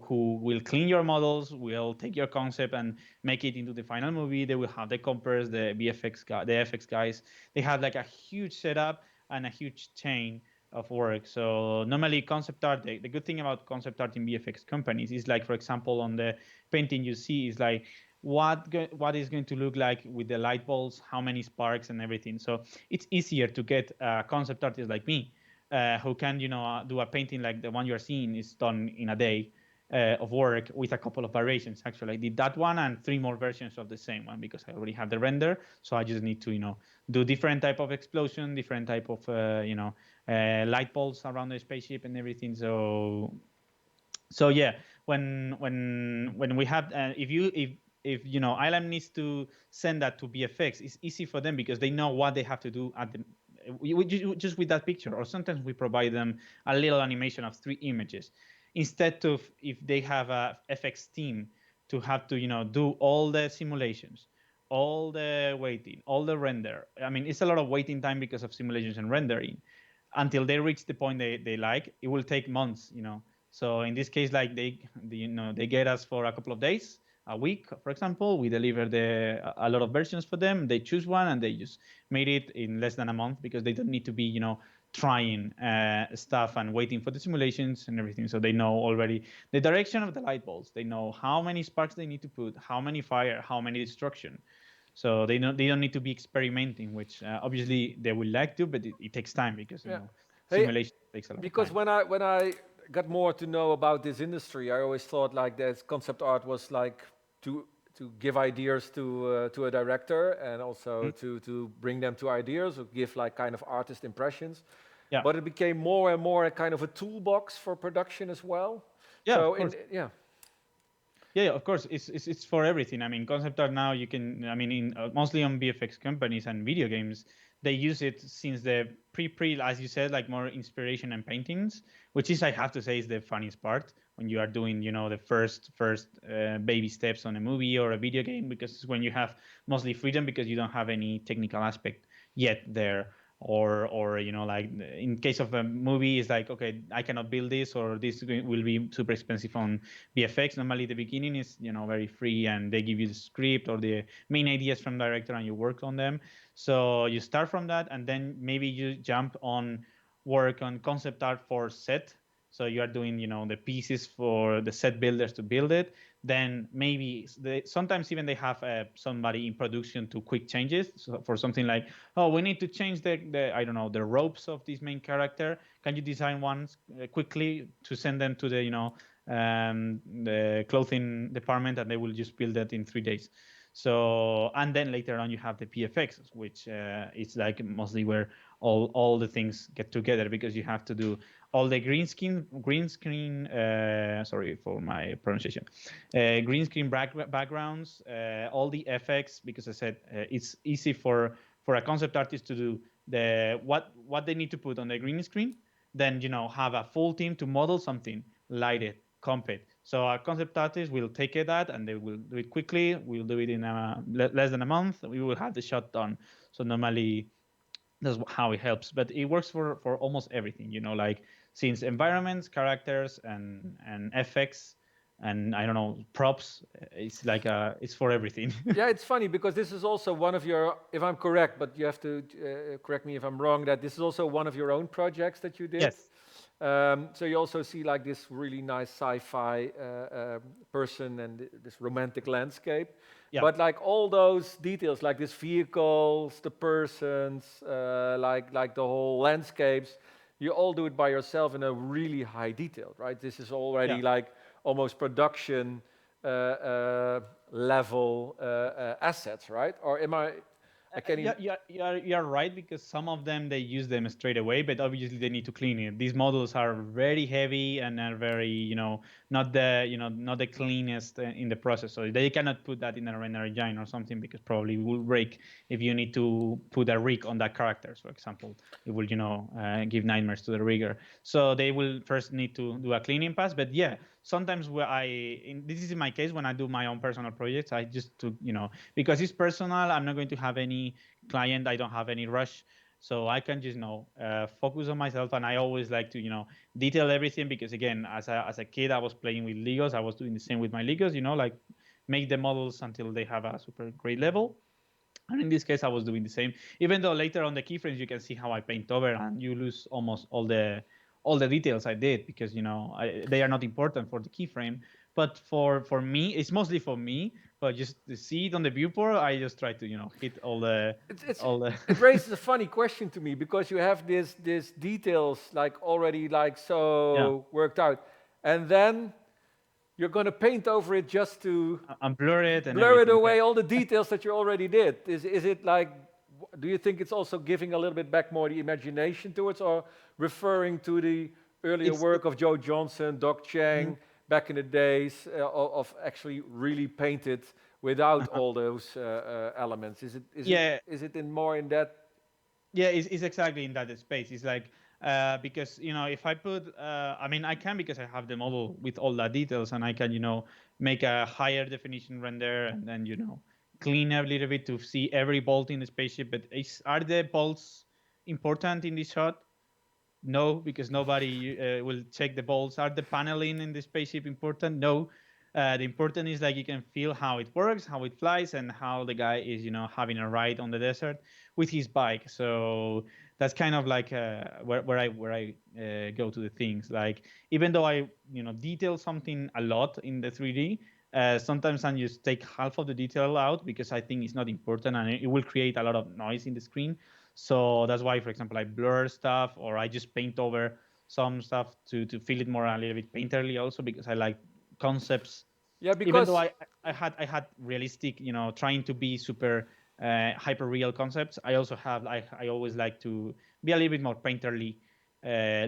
who will clean your models, will take your concept and make it into the final movie. They will have the compers, the VFX guy, the FX guys. They have like a huge setup and a huge chain of work. So normally concept art, the good thing about concept art in VFX companies is like, for example, on the painting you see is like what is going to look like with the light bulbs, how many sparks and everything. So it's easier to get a concept artist like me, who can do a painting like the one you're seeing is done in a day of work with a couple of variations. Actually, I did that one and three more versions of the same one because I already have the render. So I just need to do different type of explosion, different type of light bulbs around the spaceship and everything. So yeah, when we have if ILM needs to send that to VFX, it's easy for them because they know what they have to do at the just with that picture. Or sometimes we provide them a little animation of 3 images instead of if they have a FX team to have to do all the simulations, all the waiting, all the render. I mean, it's a lot of waiting time because of simulations and rendering until they reach the point they like. It will take months. So in this case, like they get us for a couple of days, a week, for example. We deliver a lot of versions for them. They choose one and they just made it in less than a month because they don't need to be trying stuff and waiting for the simulations and everything. So they know already the direction of the light bulbs. They know how many sparks they need to put, how many fire, how many destruction. So they don't need to be experimenting, which obviously they would like to, but it takes time because Yeah. Hey, simulation takes a lot of because time. when I got more to know about this industry, I always thought like that concept art was like to to give ideas to a director and also Mhm. to bring them to ideas or give like kind of artist impressions. Yeah, But it became more and more a kind of a toolbox for production as well. yeah, of So course. in yeah, Yeah, of course. It's for everything. I mean, concept art now you can. I mean, in mostly on VFX companies and video games, they use it since the pre, as you said, like more inspiration and paintings, which is I have to say is the funniest part when you are doing the first baby steps on a movie or a video game, because it's when you have mostly freedom because you don't have any technical aspect yet there. Or like in case of a movie, it's like, okay, I cannot build this, or this will be super expensive on VFX. Normally, the beginning is very free, and they give you the script or the main ideas from director, and you work on them. So you start from that, and then maybe you jump on work on concept art for set. So you are doing the pieces for the set builders to build it. Then maybe sometimes even they have somebody in production to quick changes. So for something like, oh, we need to change the I don't know, the ropes of this main character. Can you design ones quickly to send them to the clothing department, and they will just build that in 3 days. So, and then later on you have the PFX, which is like mostly where all the things get together, because you have to do all the green screen. Sorry for my pronunciation. Green screen backgrounds, all the FX, because I said it's easy for a concept artist to do what they need to put on the green screen, then have a full team to model something, light it, comp it. So our concept artist will take that and they will do it quickly. We'll do it in less than a month. We will have the shot done. So normally that's how it helps, but it works for almost everything. Like since environments, characters, and FX, and I don't know, props. It's like it's for everything. Yeah, it's funny because this is also one of your, if I'm correct, but you have to correct me if I'm wrong, that this is also one of your own projects that you did. Yes. So you also see like this really nice sci-fi person and this romantic landscape. Yeah. But like all those details, like these vehicles, the persons, like the whole landscapes, you all do it by yourself in a really high detail, right? This is already Yeah. like almost production level assets, right? Or am I can Yeah, you're right, because some of them they use them straight away, but obviously they need to clean it. These models are very heavy and are very, not the cleanest in the process. So they cannot put that in a render engine or something, because probably it will break if you need to put a rig on that character, for example. It will, give nightmares to the rigger. So they will first need to do a cleaning pass. But yeah, sometimes this is in my case when I do my own personal projects, I just took, because it's personal, I'm not going to have any client, I don't have any rush, so I can just focus on myself. And I always like to detail everything, because again, as a kid, I was playing with Legos. I was doing the same with my Legos, like make the models until they have a super great level. And in this case, I was doing the same, even though later on the keyframes you can see how I paint over, and you lose almost all the details I did, because they are not important for the keyframe. But for me, it's mostly for me. But just to see it on the viewport, I just try to hit it's all the it raises a funny question to me because you have this details like already like yeah, so worked out, and then you're going to paint over it just to and blur it and blur it everything. Yeah. away all the details that you already did. Is it like do you think it's also giving a little bit back more the imagination to it, or referring to the earlier It's work of Joe Johnson, Doc mhm, Chang back in the days of actually really painted without uh-huh. all those elements? Yeah, Is it in more in that? yeah, it's exactly in that space. It's like because if I put I mean, I can, because I have the model with all the details, and I can make a higher definition render, and then clean a little bit to see every bolt in the spaceship. But are the bolts important in this shot? No, because nobody will check the bolts. Are the paneling in the spaceship important? No. The important is like you can feel how it works, how it flies, and how the guy is, having a ride on the desert with his bike. So that's kind of like where I go to the things. Like, even though I detail something a lot in the 3D, sometimes I just take half of the detail out, because I think it's not important, and it will create a lot of noise in the screen. So that's why, for example, I blur stuff, or I just paint over some stuff to feel it more a little bit painterly, also because I like concepts. Yeah, Even though because I had realistic, trying to be super hyper real concepts, I also have I always like to be a little bit more painterly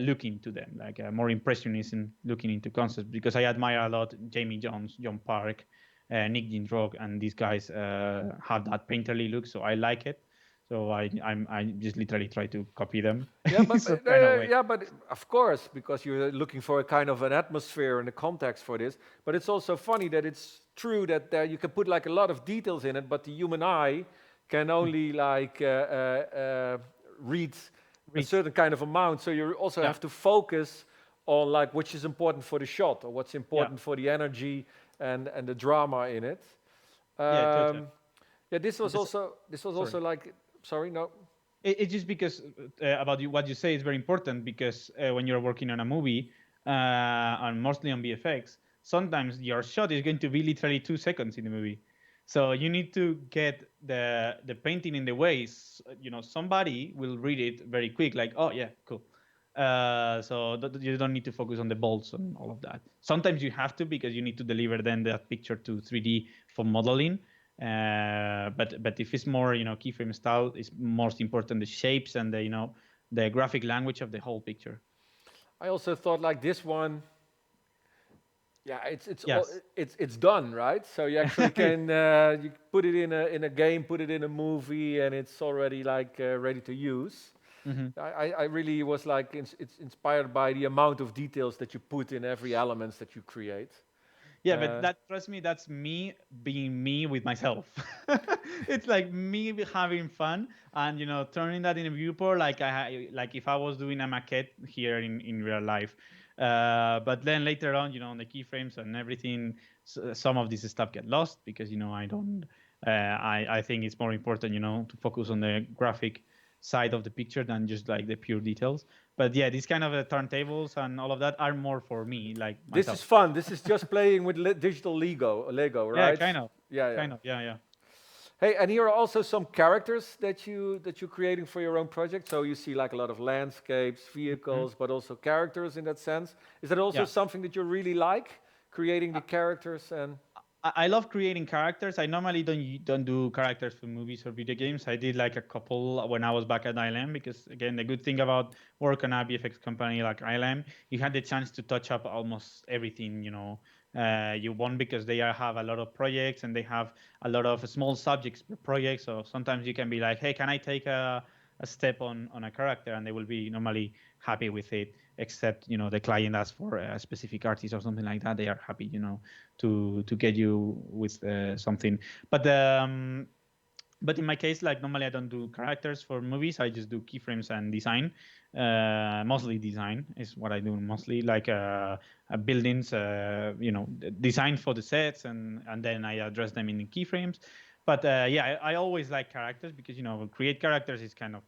looking to them, like more impressionist in looking into concepts, because I admire a lot Jamie Jones, John Park, Nick Jindrog, and these guys have that painterly look, so I like it. So I just literally try to copy them yeah, in some kind of way. yeah, but of course, because you're looking for a kind of an atmosphere and a context for this. But it's also funny that it's true that you can put like a lot of details in it, but the human eye can only like read a Reach. certain kind of amount. So you also Yeah. have to focus on like which is important for the shot or what's Yeah. important for the energy and the drama in it. Yeah. Totally. Um, yeah, And this, this was sorry. also like sorry no. It's just because about what you say is very important, because when you're working on a movie, and mostly on VFX, sometimes your shot is going to be literally 2 seconds in the movie. So you need to get the painting in the way. Somebody will read it very quick, like, oh yeah, cool. So you don't need to focus on the bolts and all of that. Sometimes you have to, because you need to deliver then that picture to 3D for modeling. But if it's more, keyframe style, it's most important the shapes and the graphic language of the whole picture. I also thought like this one, yeah, Yes. it's done, right? So you actually can you put it in a game, put it in a movie, and it's already like ready to use. Hmm. I really was like it's inspired by the amount of details that you put in every elements that you create. Yeah, but Uh, trust me, that's me being me with myself. It's like me having fun and turning that in a viewport like if I was doing a maquette here in real life. But then later on, on the keyframes and everything, some of this stuff get lost because I don't. I think it's more important, to focus on the graphic side of the picture than just like the pure details. But yeah, these kind of turntables and all of that are more for me, like this is myself. fun. This is just playing with digital Lego, Yeah, right? kind of, Yeah, yeah. yeah, yeah. Hey, and here are also some characters that you're creating for your own project. So you see like a lot of landscapes, Mhm. vehicles, but also characters in that sense. Is that also Yeah. something that you really like, creating I, the characters and? I love creating characters. I normally don't do characters for movies or video games. I did like a couple when I was back at ILM because again, the good thing about work on a VFX company like ILM, you had the chance to touch up almost everything. You want because have a lot of projects and they have a lot of small subjects per project. So sometimes you can be like, hey, can I take a step on a character, and they will be normally happy with it. Except the client asks for a specific artist or something like that, they are happy to get you with something. But but in my case, like normally I don't do characters for movies. I just do keyframes and design. Mostly design is what I do mostly, like buildings. Design for the sets, and then I address them in the keyframes. But yeah, I always like characters because create characters is kind of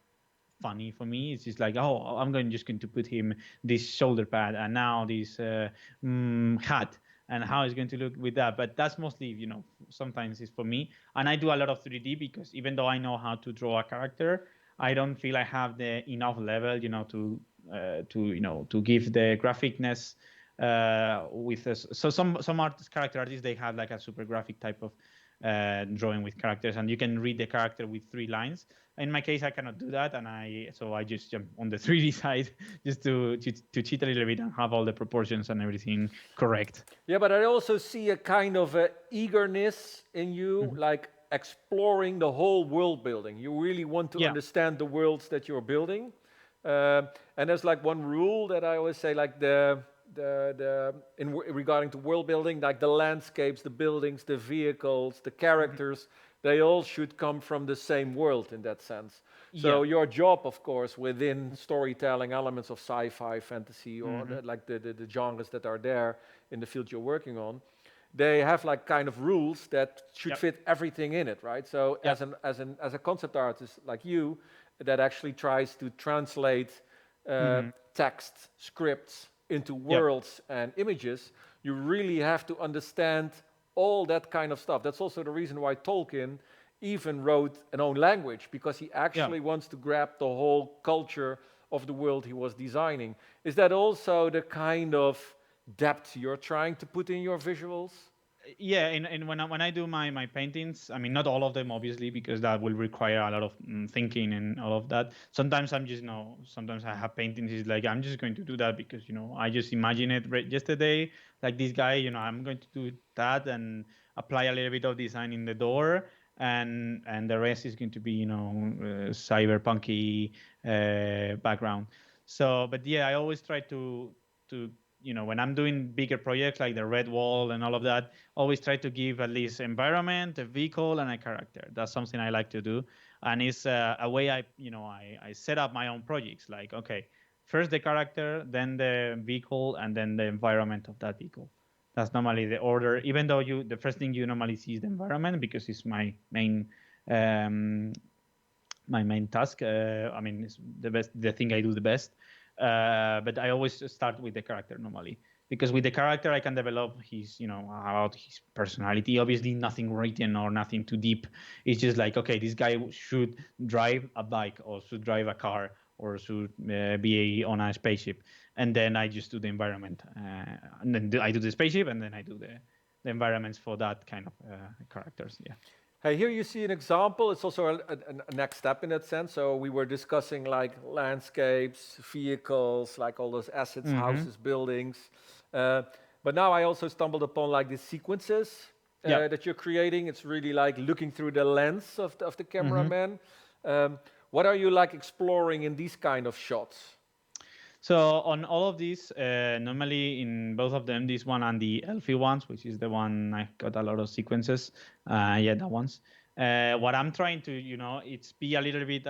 funny for me. It's just like, oh, I'm just going to put him this shoulder pad and now this hat, and how it's going to look with that. But that's mostly, sometimes it's for me. And I do a lot of 3D because even though I know how to draw a character, I don't feel I have the enough level, to give the graphicness with us. So some character artists, they have like a super graphic type of drawing with characters, and you can read the character with 3 lines. In my case, I cannot do that, and I just jump on the 3D side just to cheat a little bit and have all the proportions and everything correct. Yeah, but I also see a kind of eagerness in you, Mhm. like exploring the whole world building. You really want to Yeah. understand the worlds that you're building. And there's like one rule that I always say, like regarding to world building, like the landscapes, the buildings, the vehicles, the Mhm. characters, they all should come from the same world in that sense. Yeah. So your job, of course, within storytelling elements of sci-fi, fantasy, or Hmm. like the genres that are there in the field you're working on, they have like kind of rules that should Yep. fit everything in it, right? So Yep. as a concept artist like you, that actually tries to translate Hmm. text, scripts into Yep. worlds and images, you really have to understand all that kind of stuff. That's also the reason why Tolkien even wrote an own language, because he Yeah. actually wants to grab the whole culture of the world he was designing. Is that also the kind of depth you're trying to put in your visuals? Yeah, and when I do my paintings, I mean not all of them obviously because that will require a lot of thinking and all of that. Sometimes I'm just sometimes I have paintings is like I'm just going to do that because I just imagine it yesterday, like this guy, I'm going to do that and apply a little bit of design in the door, and the rest is going to be cyberpunky background. So but yeah, I always try to when I'm doing bigger projects like the red wall and all of that, always try to give at least environment, a vehicle, and a character. That's something I like to do, and it's a way I set up my own projects. Like, okay, first the character, then the vehicle, and then the environment of that vehicle. That's normally the order. Even though the first thing you normally see is the environment because it's um, my main task. I mean, it's the thing I do the best. But I always start with the character normally because with the character I can develop his, about his personality. Obviously, nothing written or nothing too deep. It's just like, okay, this guy should drive a bike or should drive a car or should be on a spaceship, and then I just do the environment, and then I do the spaceship, and then I do the environments for that kind of characters. Yeah. Hey, here you see an example. It's also a next step in that sense. So we were discussing like landscapes, vehicles, like all those assets, Hmm. houses, buildings. Uh, but now I also stumbled upon like the sequences Yeah. that you're creating. It's really like looking through the lens of the Hmm. cameraman. What are you like exploring in these kind of shots? So on all of these, normally in both of them, this one and the Elfie ones, which is the one I got a lot of sequences. Yeah, that ones. What I'm trying to, it's be a little bit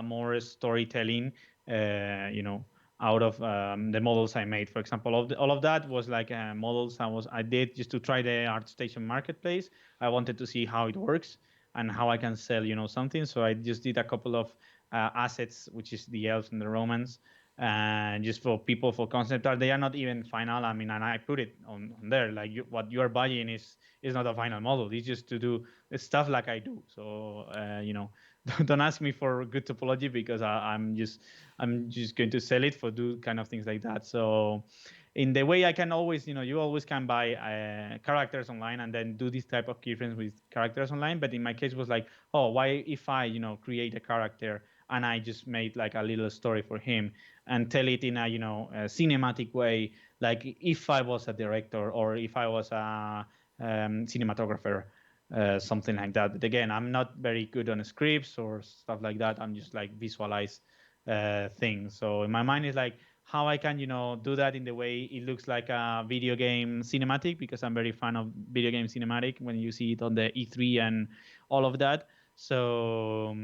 more storytelling. You know, out of the models I made. For example, all of that was like models I did just to try the ArtStation marketplace. I wanted to see how it works and how I can sell, something. So I just did a couple of assets, which is the elves and the Romans, and just for people for concept art. They are not even final. I mean, and I put it on there, like what you are buying is not a final model. It's just to do stuff like I do. So don't ask me for good topology, because I'm just going to sell it for do kind of things like that. So in the way I can always, you always can buy characters online and then do this type of keyframes with characters online. But in my case was like, oh, why if I create a character and I just made like a little story for him and tell it in a a cinematic way, like if I was a director or if I was a cinematographer, something like that. But again, I'm not very good on scripts or stuff like that. I'm just like visualize things. So in my mind is like how I can do that in the way it looks like a video game cinematic, because I'm very fan of video game cinematic when you see it on the E3 and all of that. So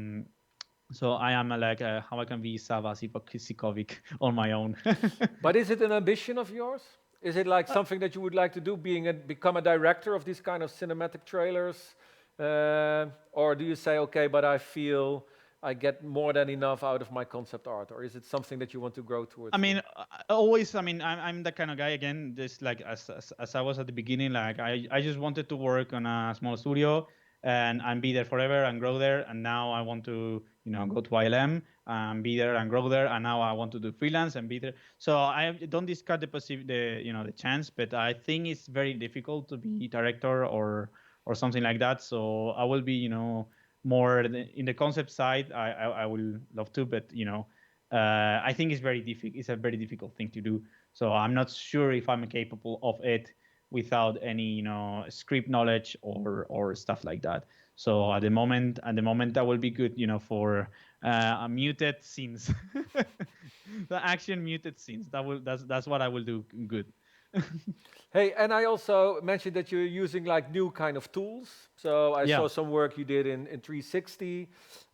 so I am like how I can be Sava Sikovic on my own. But is it an ambition of yours? Is it like something that you would like to do, become a director of these kind of cinematic trailers? Or do you say, okay, but I feel I get more than enough out of my concept art? Or is it something that you want to grow I towards mean, too? always. I mean, I'm the kind of guy again. Just like as I was at the beginning, like I just wanted to work on a small studio and be there forever and grow there. And now I want to go to ILM and be there and grow there. And now I want to do freelance and be there. So I don't discard the chance, but I think it's very difficult to be director or something like that. So I will be more in the concept side. I will love to, but I think it's very difficult. It's a very difficult thing to do. So I'm not sure if I'm capable of it without any, script knowledge or stuff like that. So at the moment, that will be good, for a muted scenes, the action muted scenes. That's what I will do good. Hey, and I also mentioned that you're using like new kind of tools. So I Yeah. saw some work you did in 360.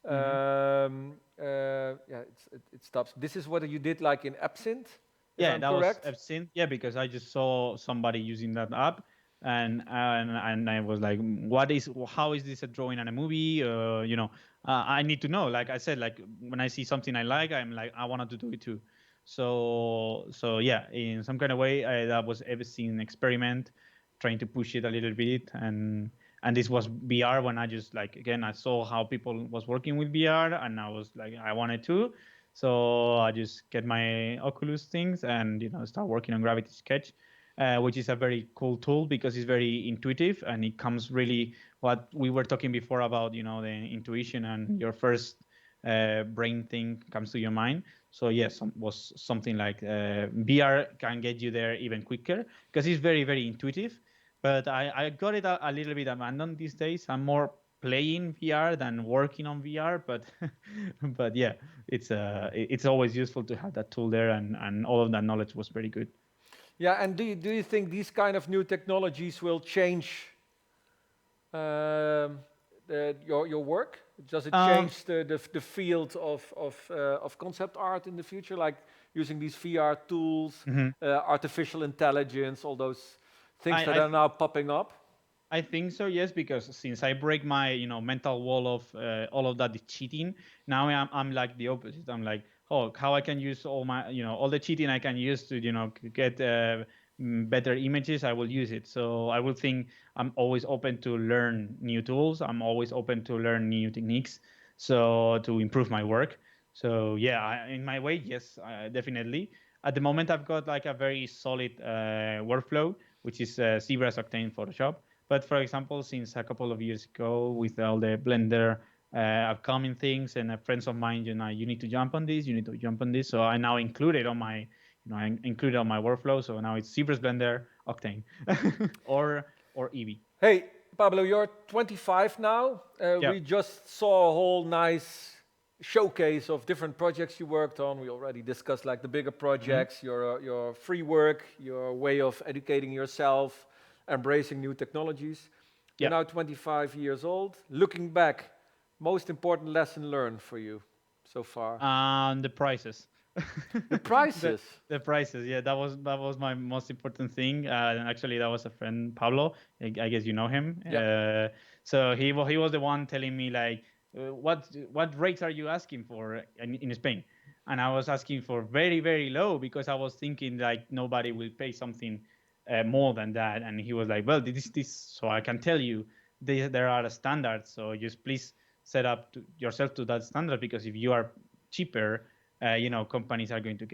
Hmm. Yeah, it stops. This is what you did like in Absinthe, if Yeah, I'm that was correct. I've seen. Yeah, because I just saw somebody using that app, and I was like, how is this a drawing and a movie? I need to know. Like I said, like when I see something I like, I'm like, I wanted to do it too. So yeah, in some kind of way, that was ever seen experiment, trying to push it a little bit, and this was VR when I just like again I saw how people was working with VR, and I was like, I wanted to. So I just get my Oculus things and start working on Gravity Sketch, which is a very cool tool because it's very intuitive and it comes really what we were talking before about the intuition and your first brain thing comes to your mind. So yes, was something like VR can get you there even quicker because it's very very intuitive. But I got it a little bit abandoned these days. I'm more playing VR than working on VR, but but yeah, it's always useful to have that tool there, and all of that knowledge was very good. Yeah, and do you think these kind of new technologies will change your work? Does it Um, change the field of concept art in the future, like using these VR tools, mhm. artificial intelligence, all those things that I are now popping up? I think so, yes, because since I break my mental wall of all of that is cheating, now I'm like the opposite. I'm like, oh, how I can use all my all the cheating I can use to get better images, I will use it. So I will think I'm always open to learn new tools. I'm always open to learn new techniques, so to improve my work. So yeah, in my way, yes, definitely. At the moment, I've got like a very solid workflow, which is ZBrush Octane Photoshop. But for example, since a couple of years ago, with all the Blender upcoming things, and friends of mine, you need to jump on this, you need to jump on this. So I now include it on my, I include it on my workflow. So now it's Cypress, Blender, Octane, or Eevee. Hey, Pablo, you're 25 now. Yeah. We just saw a whole nice showcase of different projects you worked on. We already discussed like the bigger Hmm. projects, your free work, your way of educating yourself, embracing new technologies. You're Yeah. now 25 years old. Looking back, most important lesson learned for you so far? The prices. The the prices. the prices, yeah, that was my most important thing. And actually, that was a friend, Pablo. I guess you know him. Yeah. So he was the one telling me like, what rates are you asking for in Spain? And I was asking for very very low because I was thinking like nobody will pay something more than that. And he was like, well, this, so I can tell you, there are standards. So just please set up yourself to that standard, because if you are cheaper, companies are going to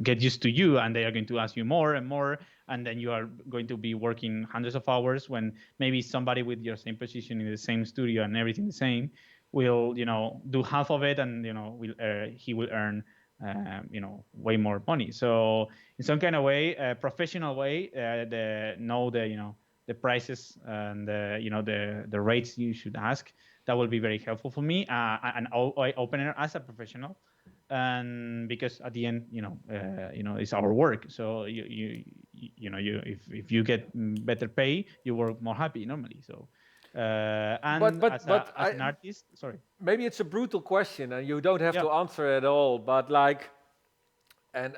get used to you, and they are going to ask you more and more, and then you are going to be working hundreds of hours when maybe somebody with your same position in the same studio and everything the same will, do half of it, and he will earn, way more money. So in some kind of way, a professional way, the prices and the rates you should ask. That will be very helpful for me, an eye opener as a professional, and because at the end, it's our work. So if you get better pay, you work more happy normally. So But and but but as an artist, sorry. maybe it's a brutal question and you don't have Yeah. to answer it all. But like, and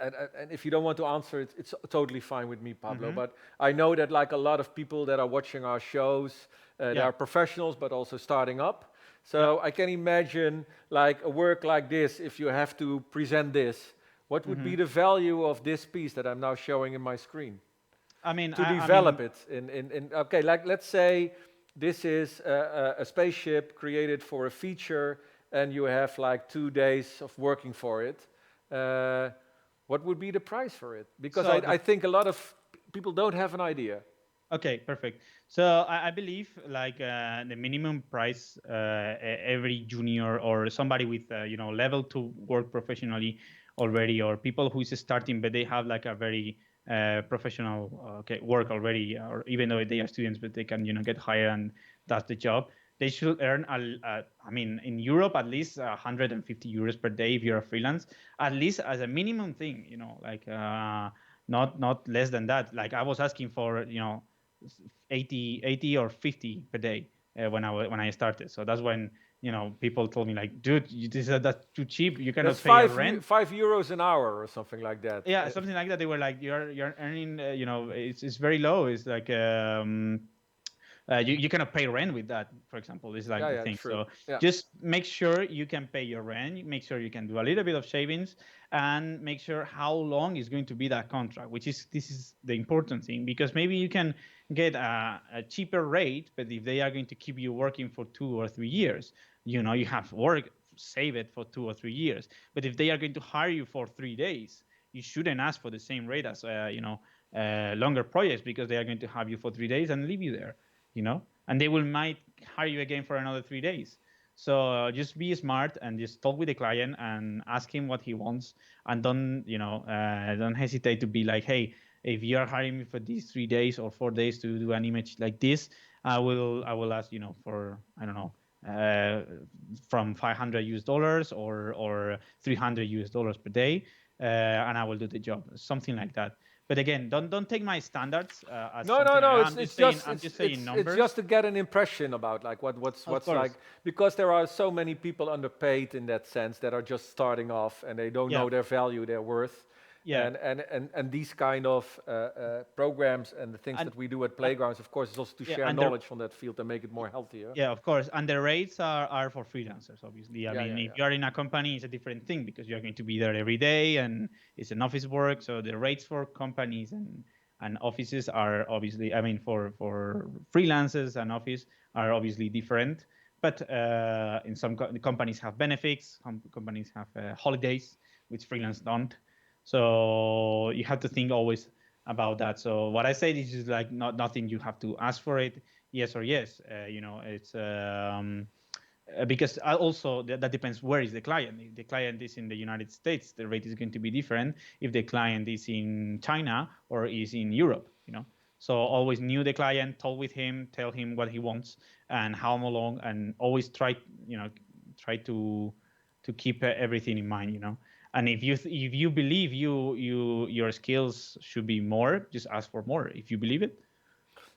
if you don't want to answer it, it's totally fine with me, Pablo. Mm-hmm. But I know that like a lot of people that are watching our shows, they Yeah. are professionals, but also starting up. Yeah. So I can imagine like a work like this, if you have to present this, what would Mm-hmm. be the value of this piece that I'm now showing in my screen? I mean, To I mean, develop it in okay, like let's say this is a spaceship created for a feature and you have like 2 days of working for it. Uh, what would be the price for it? Because so I think a lot of people don't have an idea. okay, perfect. So I believe like the minimum price, every junior or somebody with level to work professionally already, or people who is starting but they have like a very professional work already, or even though they are students but they can get hired and that's the job. They should earn I mean, in Europe at least 150 euros per day if you're a freelance, at least as a minimum thing. Like not less than that. Like I was asking for 80 or 50 per day when I started. So that's when people told me like, dude, that's too cheap. You That's cannot pay a rent. 5 euros an hour or something like that. Yeah, something like that. They were like, you're earning, it's very low. It's like you cannot pay rent with that, for example. Is like Yeah, the yeah, thing. true. So Yeah. just make sure you can pay your rent, make sure you can do a little bit of savings, and make sure how long is going to be that contract, which is this is the important thing, because maybe you can get a cheaper rate, but if they are going to keep you working for 2 or 3 years, you have work, save it for 2 or 3 years. But if they are going to hire you for 3 days, you shouldn't ask for the same rate as longer projects, because they are going to have you for 3 days and leave you there, and they will might hire you again for another 3 days. So just be smart and just talk with the client and ask him what he wants, and don't hesitate to be like, hey, if you are hiring me for these 3 days or 4 days to do an image like this, I will ask for, I don't know, from 500 US dollars or 300 US dollars per day, and I will do the job, something like that. But again, don't take my standards as No, no, something like no. that. It's I'm just it's saying just I'm it's just saying it's it's just numbers. to get an impression about like Of what's like course. because there are so many people underpaid in that sense that are just starting off and they don't Yeah. know their value, their worth, Yeah. and these kind of programs and the things And that we do at uh, playgrounds, of course, is also to yeah, share and the knowledge from that field and make it more healthier. yeah, of course. And the rates are for freelancers, obviously. I Yeah, mean, yeah, if yeah. you are in a company, it's a different thing, because you're going to be there every day and it's an office work. So the rates for companies and offices are obviously, I mean, for freelancers and office are obviously different. But in some companies have benefits, companies have holidays, which freelance don't. So you have to think always about that. So what I say is just like nothing you have to ask for it, yes or yes. It's because also that depends where is the client. If the client is in the United States, the rate is going to be different. If the client is in China or is in Europe, So always knew the client, talk with him, tell him what he wants and how long, and always try to keep everything in mind. And if you believe your skills should be more, just ask for more. If you believe it.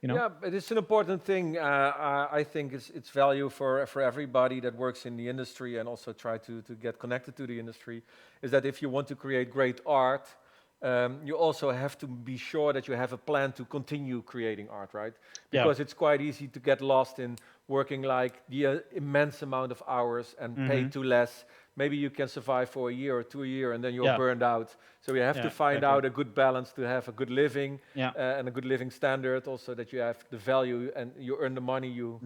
Yeah, but it's an important thing. I think it's value for everybody that works in the industry and also try to get connected to the industry, is that if you want to create great art, you also have to be sure that you have a plan to continue creating art, right? Because it's quite easy to get lost in working like the immense amount of hours and pay too less. Maybe you can survive for a year or 2 years and then you're burned out. So you have to find out a good balance to have a good living and a good living standard. Also that you have the value and you earn the money you're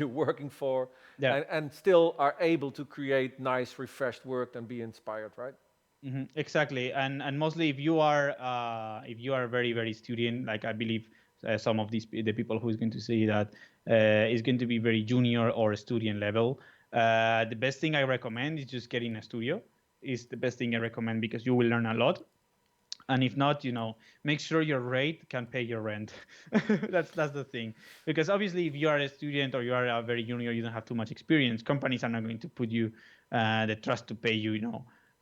working for, and still are able to create nice, refreshed work and be inspired, right? Exactly, and mostly if you are very very student, like I believe some of the people who is going to say that is going to be very junior or student level. The best thing I recommend is just getting a studio. Is the best thing I recommend because you will learn a lot. And if not, make sure your rate can pay your rent. That's the thing. Because obviously, if you are a student or you are a very junior, you don't have too much experience. Companies are not going to put you the trust to pay you,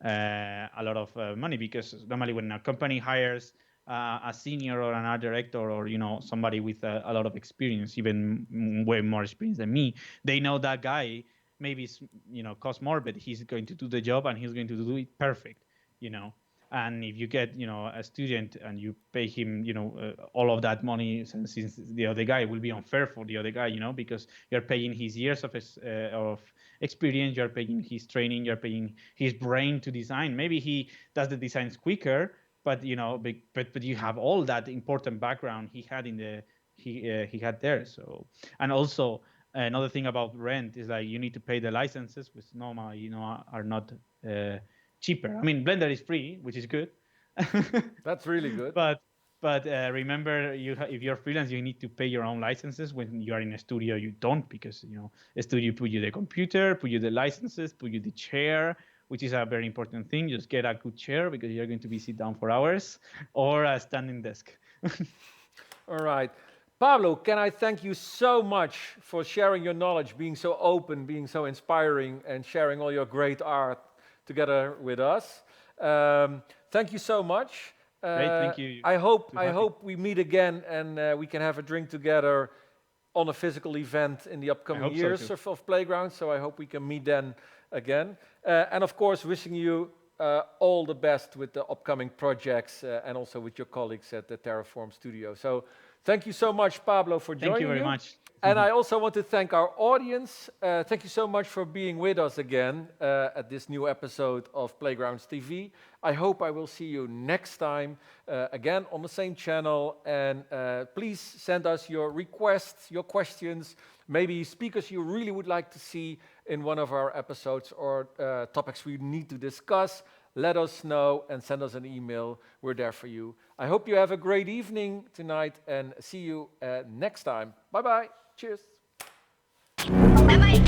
a lot of money, because normally when a company hires a senior or an art director or somebody with a lot of experience, even way more experience than me, they know that guy maybe costs more, but he's going to do the job and he's going to do it perfect. And if you get a student and you pay him all of that money, since the other guy, will be unfair for the other guy, because you're paying his years of experience, you're paying his training, you're paying his brain to design. Maybe he does the designs quicker, but but you have all that important background he had he had there. So, and also another thing about rent is like you need to pay the licenses, which normally are not cheaper. I mean, Blender is free, which is good. That's really good. But remember, if you're freelance, you need to pay your own licenses. When you are in a studio, you don't, because a studio put you the computer, put you the licenses, put you the chair, which is a very important thing. Just get a good chair because you're going to be sit down for hours, or a standing desk. All right. Pablo, can I thank you so much for sharing your knowledge, being so open, being so inspiring, and sharing all your great art together with us. Thank you so much. Great, thank you. I hope we meet again and we can have a drink together on a physical event in the upcoming years of Playground. So I hope we can meet then again. And of course, wishing you all the best with the upcoming projects and also with your colleagues at the Terraform Studio. So thank you so much, Pablo, for joining. Thank you very much. And I also want to thank our audience. Thank you so much for being with us again at this new episode of Playgrounds TV. I hope I will see you next time again on the same channel. And please send us your requests, your questions, maybe speakers you really would like to see in one of our episodes or topics we need to discuss. Let us know and send us an email. We're there for you. I hope you have a great evening tonight and see you next time. Bye-bye. Cheers. Bye-bye.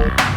Nice.